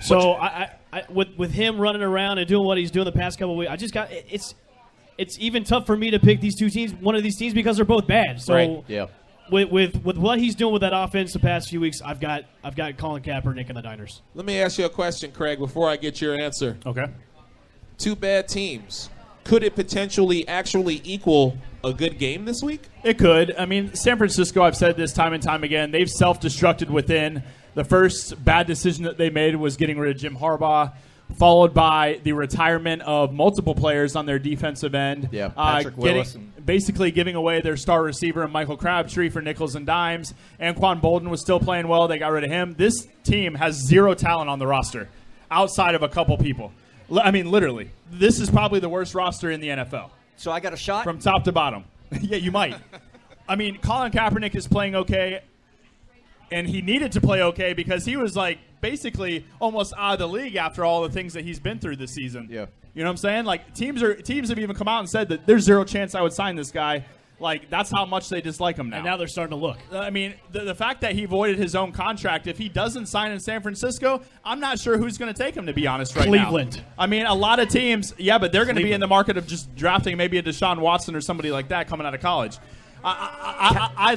So with him running around and doing what he's doing the past couple of weeks, I just got it's even tough for me to pick these two teams, one of these teams, because they're both bad. So Right. Yeah. With what he's doing with that offense the past few weeks, I've got Colin Kaepernick and the Niners. Let me ask you a question, Craig, before I get your answer. Okay. Two bad teams. Could it potentially actually equal a good game this week? It could. I mean, San Francisco, I've said this time and time again, they've self-destructed within. The first bad decision that they made was getting rid of Jim Harbaugh, followed by the retirement of multiple players on their defensive end. Yeah, Patrick Willis. Basically giving away their star receiver, Michael Crabtree, for nickels and dimes. Anquan Bolden was still playing well. They got rid of him. This team has zero talent on the roster outside of a couple people. I mean, literally. This is probably the worst roster in the NFL. So I got a shot? From top to bottom. Yeah, you might. I mean, Colin Kaepernick is playing okay, and he needed to play okay because he was, basically almost out of the league after all the things that he's been through this season. Yeah. You know what I'm saying? Like, teams have even come out and said that there's zero chance I would sign this guy. Like, that's how much they dislike him now. And now they're starting to look. I mean, the fact that he voided his own contract, if he doesn't sign in San Francisco, I'm not sure who's going to take him, to be honest, right now. Cleveland. I mean, a lot of teams, but they're going to be in the market of just drafting maybe a Deshaun Watson or somebody like that coming out of college. I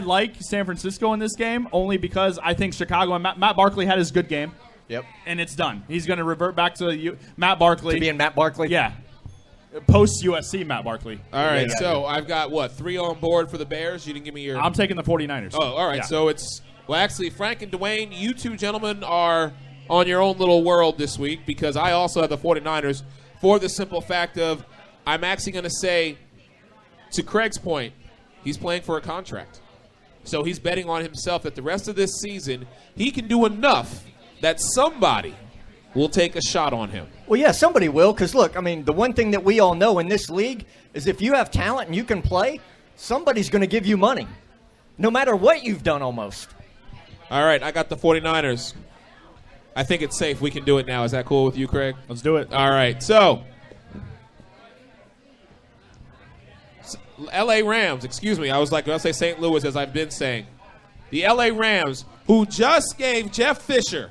like San Francisco in this game only because I think Chicago and Matt Barkley had his good game. Yep. And it's done. He's going to revert back to Matt Barkley. To being Matt Barkley? Yeah. post USC Matt Barkley. All right, so I've got, 3 on board for the Bears? You didn't give me your... I'm taking the 49ers. Oh, all right. Yeah. So it's actually, Frank and Dwayne, you two gentlemen are on your own little world this week because I also have the 49ers for the simple fact of I'm actually going to say, to Craig's point, he's playing for a contract. So he's betting on himself that the rest of this season he can do enough that somebody will take a shot on him. Well, yeah, somebody will, because look, I mean, the one thing that we all know in this league is if you have talent and you can play, somebody's going to give you money, no matter what you've done almost. All right, I got the 49ers. I think it's safe. We can do it now. Is that cool with you, Craig? Let's do it. All right, so L.A. Rams, excuse me. I was like, I'll say St. Louis as I've been saying. The L.A. Rams, who just gave Jeff Fisher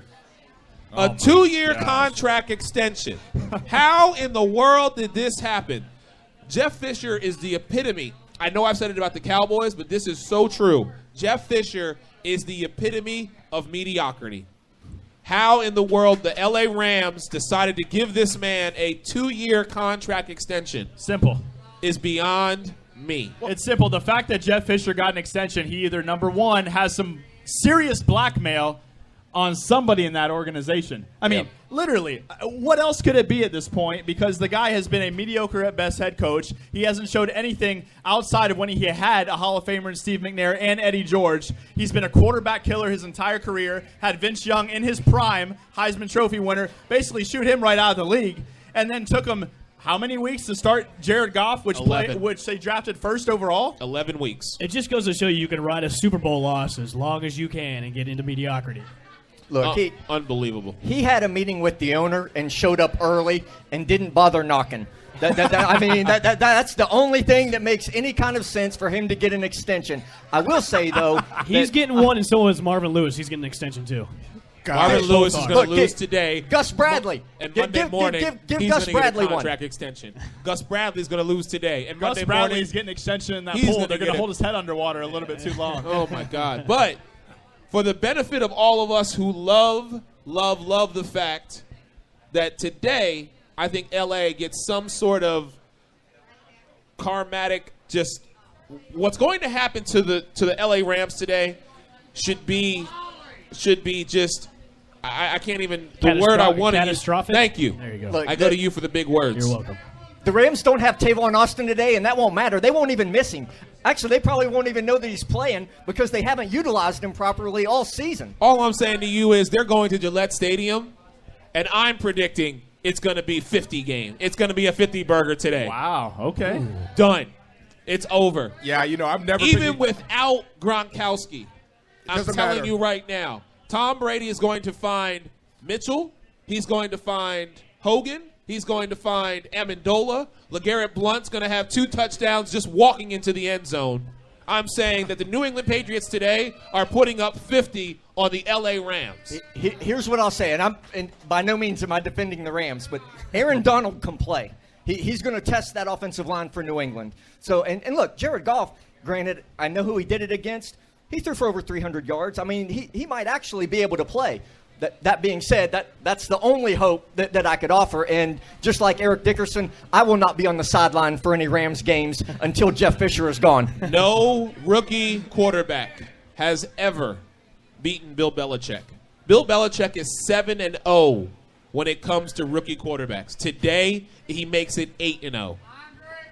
a 2-year contract extension. How in the world did this happen? Jeff Fisher is the epitome. I know I've said it about the Cowboys, but this is so true. Jeff Fisher is the epitome of mediocrity. How in the world the L.A. Rams decided to give this man a 2-year contract extension Simple. is beyond me. It's simple. The fact that Jeff Fisher got an extension, he either, number one, has some serious blackmail on somebody in that organization. I mean, literally, what else could it be at this point? Because the guy has been a mediocre at best head coach. He hasn't showed anything outside of when he had a Hall of Famer in Steve McNair and Eddie George. He's been a quarterback killer his entire career, had Vince Young in his prime, Heisman Trophy winner, basically shoot him right out of the league, and then took him how many weeks to start Jared Goff, which they drafted first overall? 11 weeks. It just goes to show you can ride a Super Bowl loss as long as you can and get into mediocrity. Look, unbelievable. He had a meeting with the owner and showed up early and didn't bother knocking. That's the only thing that makes any kind of sense for him to get an extension. I will say, though, he's getting one, and so is Marvin Lewis. He's getting an extension, too. Marvin Lewis is going to lose today. Gus Bradley. And Monday morning, give he's Gus going to Bradley get a contract one. extension. Gus Bradley's going to lose today. And Gus Monday Bradley's morning, getting an extension in that he's pool. gonna They're going get to it. hold his head underwater a little bit too long. Oh, my God. But for the benefit of all of us who love the fact that today I think L.A. gets some sort of karmatic just what's going to happen to the L.A. Rams today should be just I can't even the word I want to use. Catastrophic? Thank you. There you go. Look, I go to you for the big words. You're welcome. The Rams don't have Tavon Austin today, and that won't matter. They won't even miss him. Actually, they probably won't even know that he's playing because they haven't utilized him properly all season. All I'm saying to you is they're going to Gillette Stadium, and I'm predicting it's going to be 50 game. It's going to be a 50 burger today. Wow. Okay. Ooh. Done. It's over. Yeah, I'm never Even without Gronkowski. I'm doesn't telling matter. you right now, Tom Brady is going to find Mitchell. He's going to find Hogan. He's going to find Amendola. LeGarrette Blount's going to have 2 touchdowns just walking into the end zone. I'm saying that the New England Patriots today are putting up 50 on the L.A. Rams. Here's what I'll say, and by no means am I defending the Rams, but Aaron Donald can play. He's going to test that offensive line for New England. So, and look, Jared Goff, granted, I know who he did it against. He threw for over 300 yards. I mean, he might actually be able to play. That being said, that's the only hope that I could offer. And just like Eric Dickerson, I will not be on the sideline for any Rams games until Jeff Fisher is gone. No rookie quarterback has ever beaten Bill Belichick. Bill Belichick is 7-0 when it comes to rookie quarterbacks. Today, he makes it 8-0.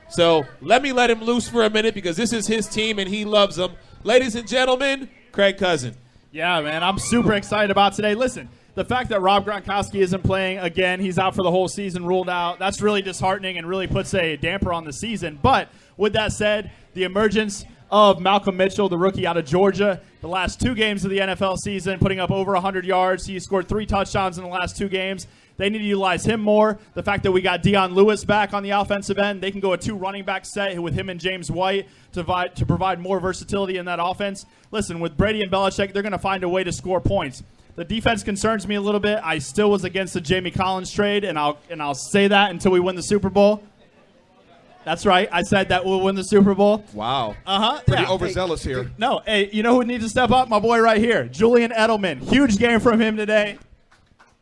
So let him loose for a minute because this is his team and he loves them. Ladies and gentlemen, Craig Cousin. Yeah, man, I'm super excited about today. Listen, the fact that Rob Gronkowski isn't playing again, he's out for the whole season, ruled out, that's really disheartening and really puts a damper on the season. But with that said, the emergence of Malcolm Mitchell, the rookie out of Georgia, the last 2 games of the NFL season, putting up over 100 yards. He scored 3 touchdowns in the last 2 games. They need to utilize him more. The fact that we got Deion Lewis back on the offensive end, they can go a 2 running back set with him and James White to provide more versatility in that offense. Listen, with Brady and Belichick, they're going to find a way to score points. The defense concerns me a little bit. I still was against the Jamie Collins trade, and I'll say that until we win the Super Bowl. That's right. I said that we'll win the Super Bowl. Wow. Pretty overzealous here. No, hey, you know who needs to step up? My boy right here, Julian Edelman. Huge game from him today.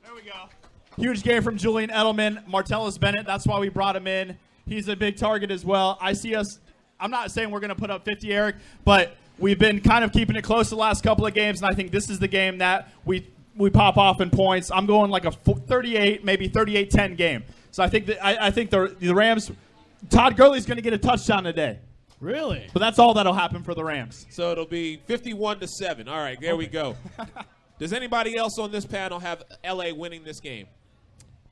There we go. Huge game from Julian Edelman. Martellus Bennett, that's why we brought him in. He's a big target as well. I see us. I'm not saying we're going to put up 50, Eric, but we've been kind of keeping it close the last couple of games, and I think this is the game that we pop off in points. I'm going like a 38, maybe 38-10 game. So I think the Rams. Todd Gurley's going to get a touchdown today. Really? But that's all that'll happen for the Rams. So it'll be 51-7. All right, there we go. Does anybody else on this panel have LA winning this game?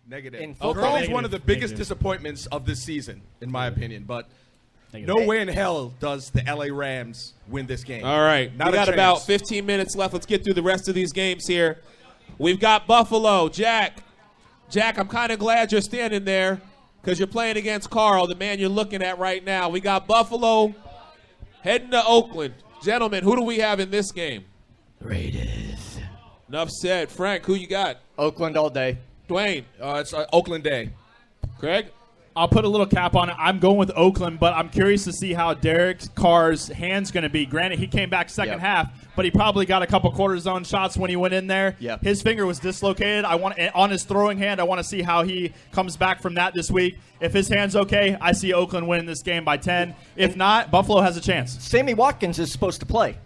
Negative. In Oakland's football? one of the biggest Negative. disappointments of this season, in my opinion. But Negative. no way in hell does the LA Rams win this game. All right, Not we a got chance. about 15 minutes left. Let's get through the rest of these games here. We've got Buffalo. Jack, I'm kind of glad you're standing there because you're playing against Carl, the man you're looking at right now. We got Buffalo heading to Oakland. Gentlemen, who do we have in this game? Raiders. Enough said. Frank, who you got? Oakland all day. Dwayne, It's Oakland Day. Craig? I'll put a little cap on it. I'm going with Oakland, but I'm curious to see how Derek Carr's hand's going to be. Granted, he came back second Yep. half, but he probably got a couple quarter zone shots when he went in there. Yep. His finger was dislocated. On his throwing hand. I want to see how he comes back from that this week. If his hand's okay, I see Oakland winning this game by 10. If not, Buffalo has a chance. Sammy Watkins is supposed to play.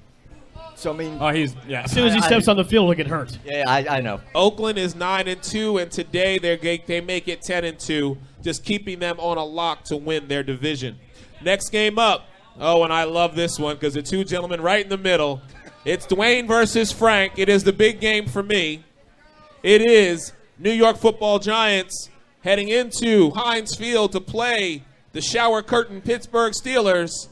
So, I mean, Oh, he's yeah. As soon as he steps on the field, he'll get hurt. yeah, I know. Oakland is 9-2, and today they make it 10-2, just keeping them on a lock to win their division. Next game up. Oh, and I love this one because the two gentlemen right in the middle. It's Dwayne versus Frank. It is the big game for me. It is New York Football Giants heading into Heinz Field to play the shower curtain Pittsburgh Steelers.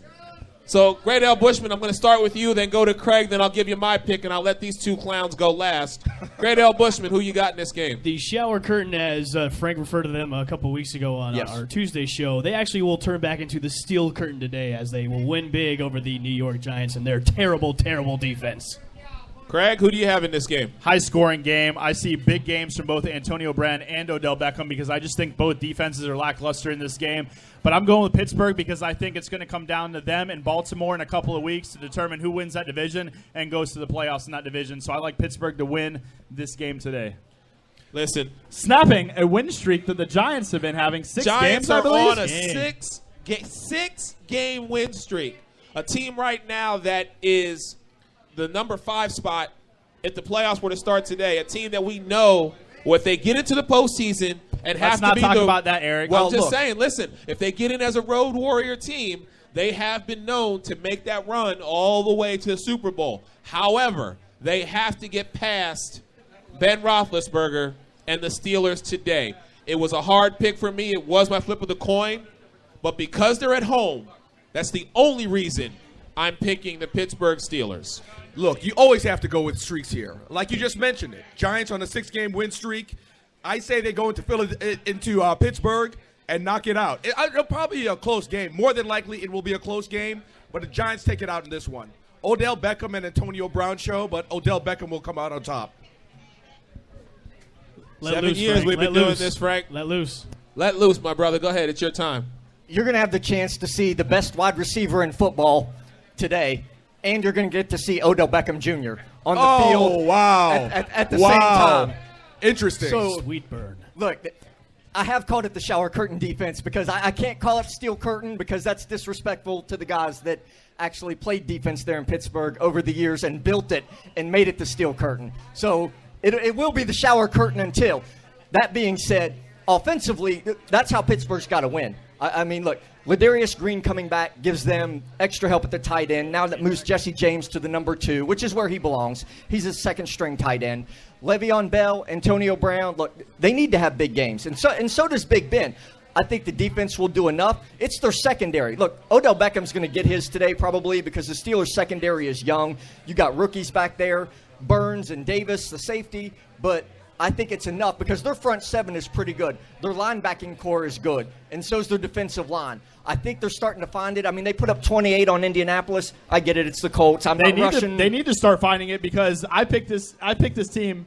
So, Great L. Bushman, I'm going to start with you, then go to Craig, then I'll give you my pick, and I'll let these two clowns go last. Great L. Bushman, who you got in this game? The shower curtain, as Frank referred to them a couple weeks ago on Yes. our Tuesday show, they actually will turn back into the steel curtain today as they will win big over the New York Giants and their terrible, terrible defense. Craig, who do you have in this game? High-scoring game. I see big games from both Antonio Brown and Odell Beckham because I just think both defenses are lackluster in this game. But I'm going with Pittsburgh because I think it's going to come down to them and Baltimore in a couple of weeks to determine who wins that division and goes to the playoffs in that division. So I like Pittsburgh to win this game today. Listen, Snapping a win streak that the Giants have been having. Giants games, I are believe. on a six-game win streak. A team right now that is the number 5 spot if the playoffs were to start today. A team that we know, if they get into the postseason and have Let's to not be talk about that, Eric. Well, Well, I'm just look. saying, listen, if they get in as a road warrior team, they have been known to make that run all the way to the Super Bowl. However, they have to get past Ben Roethlisberger and the Steelers today. It was a hard pick for me. It was my flip of the coin. But because they're at home, that's the only reason I'm picking the Pittsburgh Steelers. Look, you always have to go with streaks here. Like you just mentioned it. Giants on a 6-game win streak. I say they go into Pittsburgh and knock it out. It'll probably be a close game. More than likely, it will be a close game, but the Giants take it out in this one. Odell Beckham and Antonio Brown show, but Odell Beckham will come out on top. 7 years we've been doing this, Frank. Let loose. Let loose, my brother. Go ahead. It's your time. You're going to have the chance to see the best wide receiver in football today, and you're going to get to see Odell Beckham Jr. on the field Oh, wow. at the same time. Interesting. So, Sweet bird. look, I have called it the shower curtain defense because I can't call it steel curtain because that's disrespectful to the guys that actually played defense there in Pittsburgh over the years and built it and made it the steel curtain. So it will be the shower curtain until. That being said, offensively, that's how Pittsburgh's got to win. I mean, look, Ladarius Green coming back gives them extra help at the tight end. Now that moves Jesse James to the number 2, which is where he belongs. He's a second-string tight end. Le'Veon Bell, Antonio Brown, look, they need to have big games. And so does Big Ben. I think the defense will do enough. It's their secondary. Look, Odell Beckham's going to get his today probably because the Steelers' secondary is young. You got rookies back there, Burns and Davis, the safety, but I think it's enough because their front 7 is pretty good. Their linebacking core is good, and so is their defensive line. I think they're starting to find it. I mean, they put up 28 on Indianapolis. I get it. It's the Colts. They need to start finding it because I picked this team,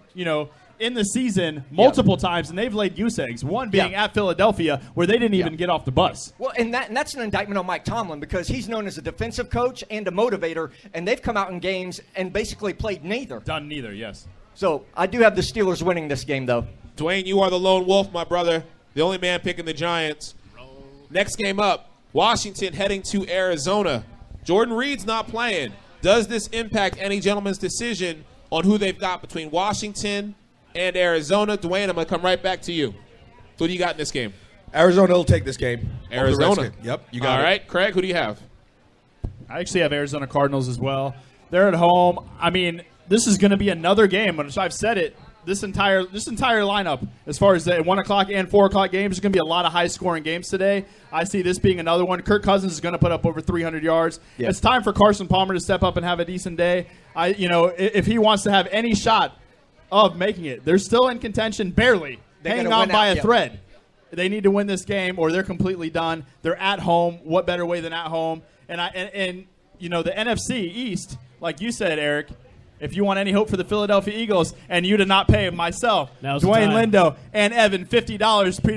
in the season multiple times, and they've laid goose eggs. One being at Philadelphia, where they didn't even get off the bus. Well, and that's an indictment on Mike Tomlin because he's known as a defensive coach and a motivator, and they've come out in games and basically played neither. Done neither, yes. So I do have the Steelers winning this game, though. Dwayne, you are the lone wolf, my brother. The only man picking the Giants. Next game up, Washington heading to Arizona. Jordan Reed's not playing. Does this impact any gentleman's decision on who they've got between Washington and Arizona? Dwayne, I'm going to come right back to you. Who do you got in this game? Arizona will take this game. Arizona. Yep, you got it. All right, Craig, who do you have? I actually have Arizona Cardinals as well. They're at home. I mean, this is going to be another game. Which I've said it. This entire lineup, as far as the 1 o'clock and 4 o'clock games, there's going to be a lot of high-scoring games today. I see this being another one. Kirk Cousins is going to put up over 300 yards. Yeah. It's time for Carson Palmer to step up and have a decent day. If he wants to have any shot of making it, they're still in contention, barely hanging on by a thread. They need to win this game, or they're completely done. They're at home. What better way than at home? And the NFC East, like you said, Eric. If you want any hope for the Philadelphia Eagles, and you to not pay myself, Dwayne Lindo, and Evan $50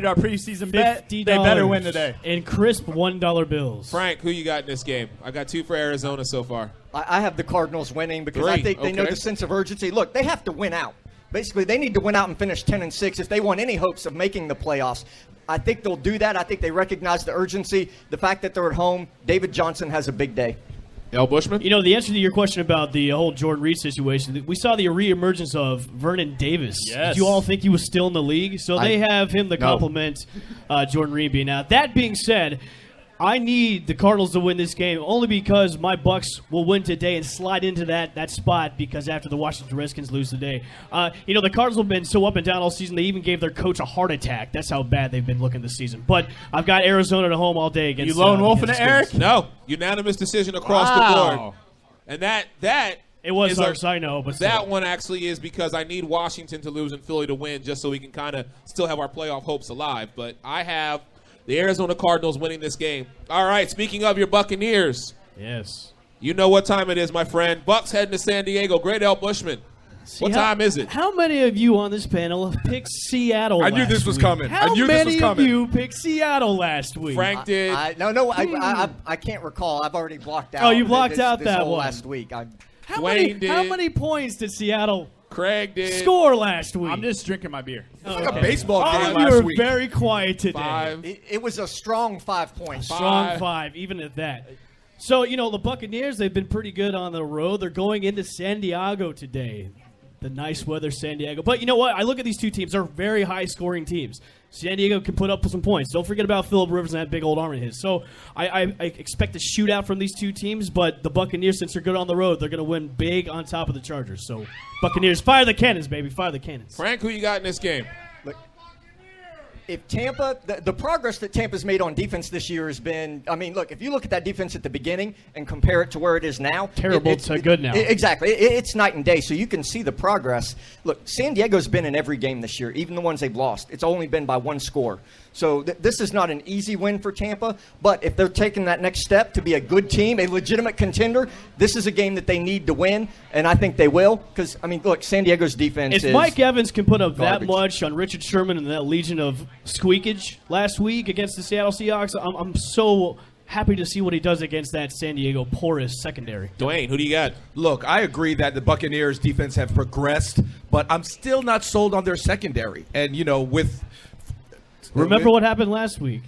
our preseason bet, they better win today. In crisp $1 bills. Frank, who you got in this game? I got 2 for Arizona so far. I have the Cardinals winning because 3. I think they know the sense of urgency. Look, they have to win out. Basically, they need to win out and finish 10-6 if they want any hopes of making the playoffs. I think they'll do that. I think they recognize the urgency. The fact that they're at home, David Johnson has a big day. L. Bushman? The answer to your question about the whole Jordan Reed situation, we saw the reemergence of Vernon Davis. Yes. Did you all think he was still in the league? So they have him to compliment Jordan Reed being out. That being said, I need the Cardinals to win this game only because my Bucks will win today and slide into that spot because after the Washington Redskins lose today. The Cardinals have been so up and down all season, they even gave their coach a heart attack. That's how bad they've been looking this season. But I've got Arizona at home all day against you lone wolfing it, Eric? No. Unanimous decision across the board. And that it was harsh, I know. But that one actually is because I need Washington to lose and Philly to win just so we can kind of still have our playoff hopes alive. But I have the Arizona Cardinals winning this game. All right, speaking of your Buccaneers. Yes. You know what time it is, my friend. Bucks heading to San Diego. Great L. Bushman. What time is it? How many of you on this panel have picked Seattle I knew this was coming. How many of you picked Seattle last week? Frank did. I can't recall. I've already blocked out. Oh, you blocked out this that whole one. last week. How many points did Seattle Craig did. score last week? I'm just drinking my beer. It's like a baseball game you last were week. very quiet today. 5. It was a strong 5 points. Strong 5, even at that. So, the Buccaneers, they've been pretty good on the road. They're going into San Diego today. The nice weather San Diego. But you know what? I look at these two teams. They're very high-scoring teams. San Diego can put up some points. Don't forget about Phillip Rivers and that big old arm of his. So I expect a shootout from these two teams, but the Buccaneers, since they're good on the road, they're going to win big on top of the Chargers. So Buccaneers, fire the cannons, baby. Fire the cannons. Frank, who you got in this game? If Tampa, the progress that Tampa's made on defense this year has been, look, if you look at that defense at the beginning and compare it to where it is now. Terrible to good now. Exactly. It's night and day, so you can see the progress. Look, San Diego's been in every game this year, even the ones they've lost. It's only been by 1 score. So this is not an easy win for Tampa, but if they're taking that next step to be a good team, a legitimate contender, this is a game that they need to win, and I think they will because, look, San Diego's defense is if Mike Evans can put up garbage. that much on Richard Sherman and that legion of squeakage last week against the Seattle Seahawks, I'm so happy to see what he does against that San Diego porous secondary. Dwayne, who do you got? Look, I agree that the Buccaneers defense have progressed, but I'm still not sold on their secondary. And, Remember what happened last week?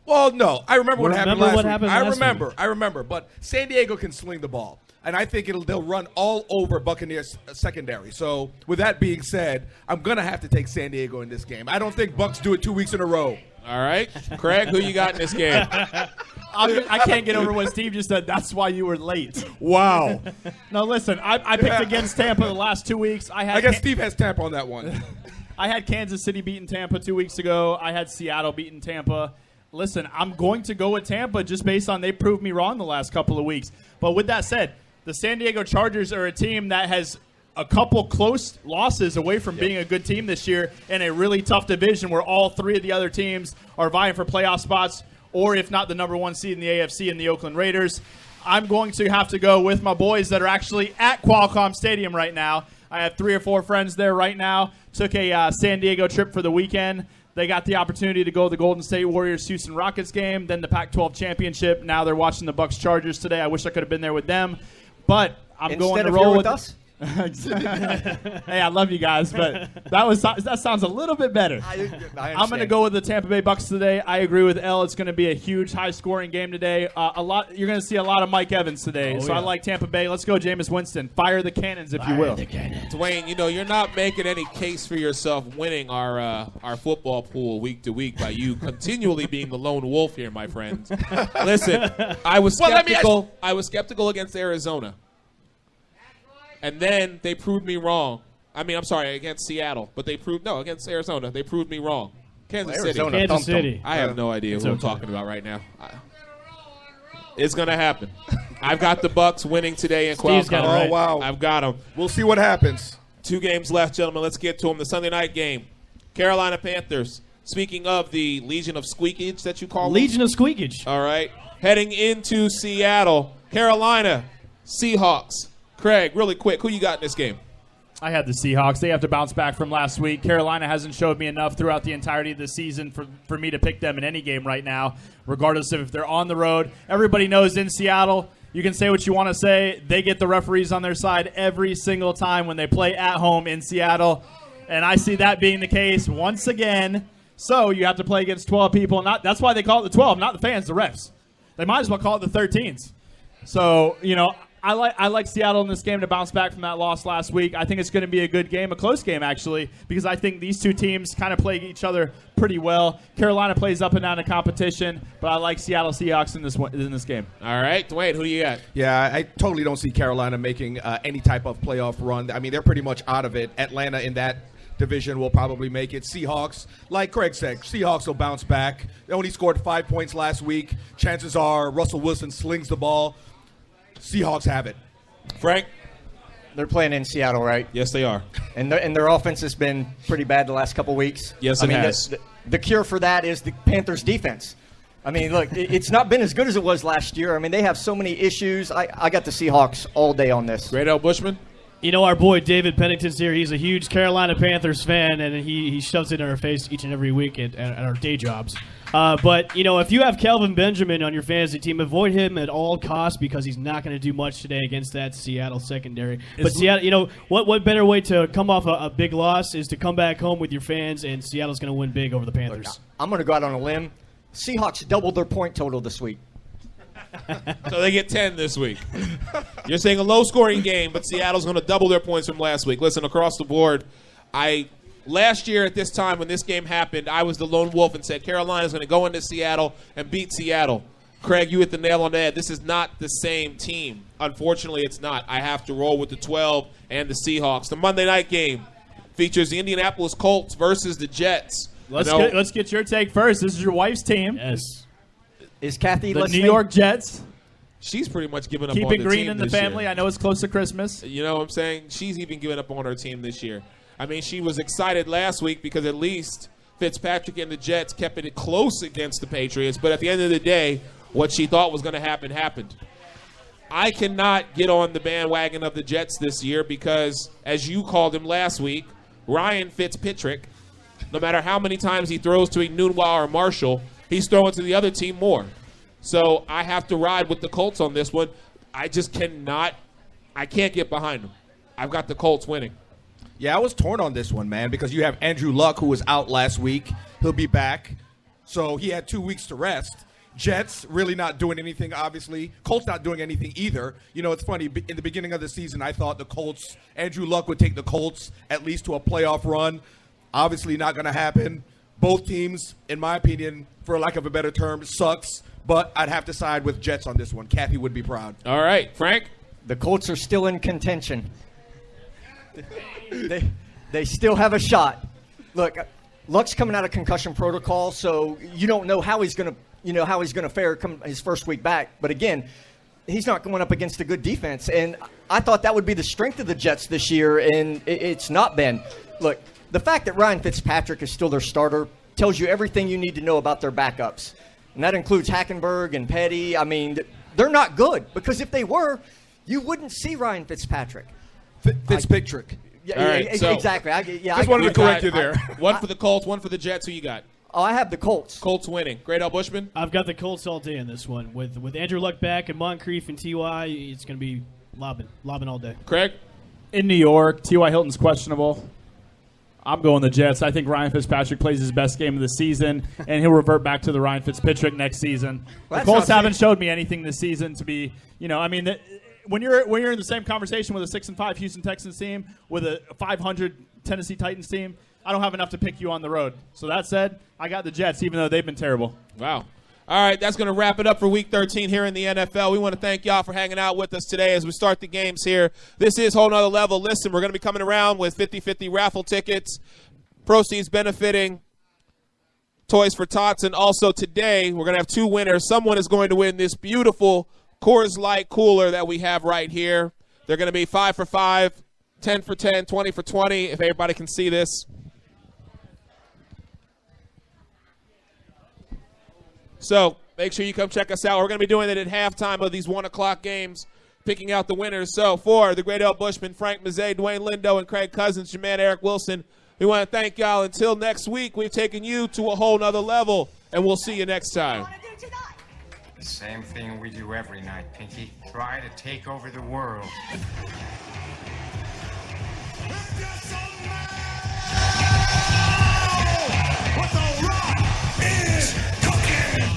Well, no. I remember what happened last week. I remember. But San Diego can sling the ball. And I think they'll run all over Buccaneers secondary. So, with that being said, I'm going to have to take San Diego in this game. I don't think Bucks do it 2 weeks in a row. All right. Craig, who you got in this game? I can't get over what Steve just said. That's why you were late. Wow. No, listen. I picked against Tampa the last 2 weeks. I guess Steve has Tampa on that one. I had Kansas City beating Tampa 2 weeks ago. I had Seattle beating Tampa. Listen, I'm going to go with Tampa just based on they proved me wrong the last couple of weeks. But with that said, the San Diego Chargers are a team that has a couple close losses away from being a good team this year in a really tough division where all 3 of the other teams are vying for playoff spots or, if not, the number 1 seed in the AFC in the Oakland Raiders. I'm going to have to go with my boys that are actually at Qualcomm Stadium right now. I have 3 or 4 friends there right now. Took a San Diego trip for the weekend. They got the opportunity to go to the Golden State Warriors-Houston Rockets game, then the Pac-12 championship. Now they're watching the Bucks Chargers today. I wish I could have been there with them. But I'm going to roll with us. Hey, I love you guys, but that sounds a little bit better. I'm going to go with the Tampa Bay Bucks today. I agree with Elle. It's going to be a huge, high-scoring game today. You're going to see a lot of Mike Evans today, I like Tampa Bay. Let's go, Jameis Winston. Fire the cannons, if you will. Dwayne, you're not making any case for yourself winning our football pool week to week by you continually being the lone wolf here, my friend. Listen, I was skeptical. I was skeptical against Arizona. And then they proved me wrong. I'm sorry, against Seattle. But against Arizona. They proved me wrong. Kansas City. I have no idea who I'm talking about right now. It's going to happen. I've got the Bucks winning today in Qualcomm. Oh, wow. I've got them. We'll see what happens. 2 games left, gentlemen. Let's get to them. The Sunday night game. Carolina Panthers. Speaking of the Legion of Squeakage that you call Legion of Squeakage. All right. Heading into Seattle. Carolina. Seahawks. Craig, really quick, who you got in this game? I had the Seahawks. They have to bounce back from last week. Carolina hasn't showed me enough throughout the entirety of the season for me to pick them in any game right now, regardless of if they're on the road. Everybody knows in Seattle, you can say what you want to say. They get the referees on their side every single time when they play at home in Seattle, and I see that being the case once again. So you have to play against 12 people. That's why they call it the 12, not the fans, the refs. They might as well call it the 13s. So, I like Seattle in this game to bounce back from that loss last week. I think it's going to be a good game, a close game actually, because I think these two teams kind of play each other pretty well. Carolina plays up and down in competition, but I like Seattle Seahawks in this game. All right, Dwayne, who do you got? Yeah, I totally don't see Carolina making any type of playoff run. They're pretty much out of it. Atlanta in that division will probably make it. Seahawks, like Craig said, Seahawks will bounce back. They only scored 5 points last week. Chances are Russell Wilson slings the ball. Seahawks have it. Frank? They're playing in Seattle, right? Yes, they are. And their offense has been pretty bad the last couple weeks. Yes, it has. The cure for that is the Panthers' defense. Look, it's not been as good as it was last year. They have so many issues. I got the Seahawks all day on this. Great Al Bushman? Our boy David Pennington's here. He's a huge Carolina Panthers fan, and he shoves it in our face each and every week at our day jobs. But if you have Kelvin Benjamin on your fantasy team, avoid him at all costs because he's not going to do much today against that Seattle secondary. But Seattle, what better way to come off a big loss is to come back home with your fans, and Seattle's going to win big over the Panthers. Look, I'm going to go out on a limb. Seahawks doubled their point total this week. So they get 10 this week. You're saying a low-scoring game, but Seattle's going to double their points from last week. Listen, across the board, last year at this time when this game happened, I was the lone wolf and said Carolina's going to go into Seattle and beat Seattle. Craig, you hit the nail on the head. This is not the same team. Unfortunately, it's not. I have to roll with the 12 and the Seahawks. The Monday night game features the Indianapolis Colts versus the Jets. Let's get your take first. This is your wife's team. Yes. Is Kathy the listening? New York Jets? She's pretty much given up on the Keep team it green in the this family. year. I know it's close to Christmas. You know what I'm saying? She's even given up on her team this year. She was excited last week because at least Fitzpatrick and the Jets kept it close against the Patriots. But at the end of the day, what she thought was going to happen happened. I cannot get on the bandwagon of the Jets this year because, as you called him last week, Ryan Fitzpatrick, no matter how many times he throws to Enunwa or Marshall, he's throwing to the other team more. So I have to ride with the Colts on this one. I can't get behind them. I've got the Colts winning. Yeah, I was torn on this one, man, because you have Andrew Luck, who was out last week. He'll be back. So he had 2 weeks to rest. Jets really not doing anything, obviously. Colts not doing anything either. It's funny. In the beginning of the season, I thought the Colts, Andrew Luck would take the Colts at least to a playoff run. Obviously not going to happen. Both teams, in my opinion, for lack of a better term, sucks. But I'd have to side with Jets on this one. Kathy would be proud. All right, Frank? The Colts are still in contention. They still have a shot. Look, Luck's coming out of concussion protocol, so you don't know how he's going to fare come his first week back. But again, he's not going up against a good defense, and I thought that would be the strength of the Jets this year, and it's not been. Look, the fact that Ryan Fitzpatrick is still their starter tells you everything you need to know about their backups, and that includes Hackenberg and Petty. They're not good because if they were, you wouldn't see Ryan Fitzpatrick. Fitzpatrick. Yeah, right, so exactly. Just wanted to correct you there. One for the Colts, one for the Jets. Who you got? Oh, I have the Colts. Colts winning. Great Al Bushman? I've got the Colts all day in this one. With Andrew Luck back and Moncrief and T.Y., it's going to be lobbing all day. Craig? In New York, T.Y. Hilton's questionable. I'm going the Jets. I think Ryan Fitzpatrick plays his best game of the season, and he'll revert back to the Ryan Fitzpatrick next season. Well, The Colts haven't showed me anything this season to be, when you're in the same conversation with a 6-5 Houston Texans team, with a 500 Tennessee Titans team, I don't have enough to pick you on the road. So that said, I got the Jets, even though they've been terrible. Wow. All right, that's going to wrap it up for Week 13 here in the NFL. We want to thank y'all for hanging out with us today as we start the games here. This is Whole Nother Level. Listen, we're going to be coming around with 50-50 raffle tickets, proceeds benefiting Toys for Tots. And also today, we're going to have 2 winners. Someone is going to win this beautiful Coors Light cooler that we have right here. They're going to be 5 for 5, 10 for 10, 20 for 20, if everybody can see this. So make sure you come check us out. We're going to be doing it at halftime of these 1 o'clock games, picking out the winners. So for the Great L. Bushman, Frank Mazzei, Dwayne Lindo, and Craig Cousins, your man Eric Wilson, we want to thank y'all. Until next week, we've taken you to a whole nother level, and we'll see you next time. The same thing we do every night, Pinky. Try to take over the world. What the rock is cooking.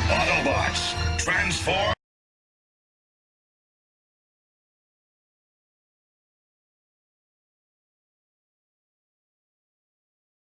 Autobots, transform.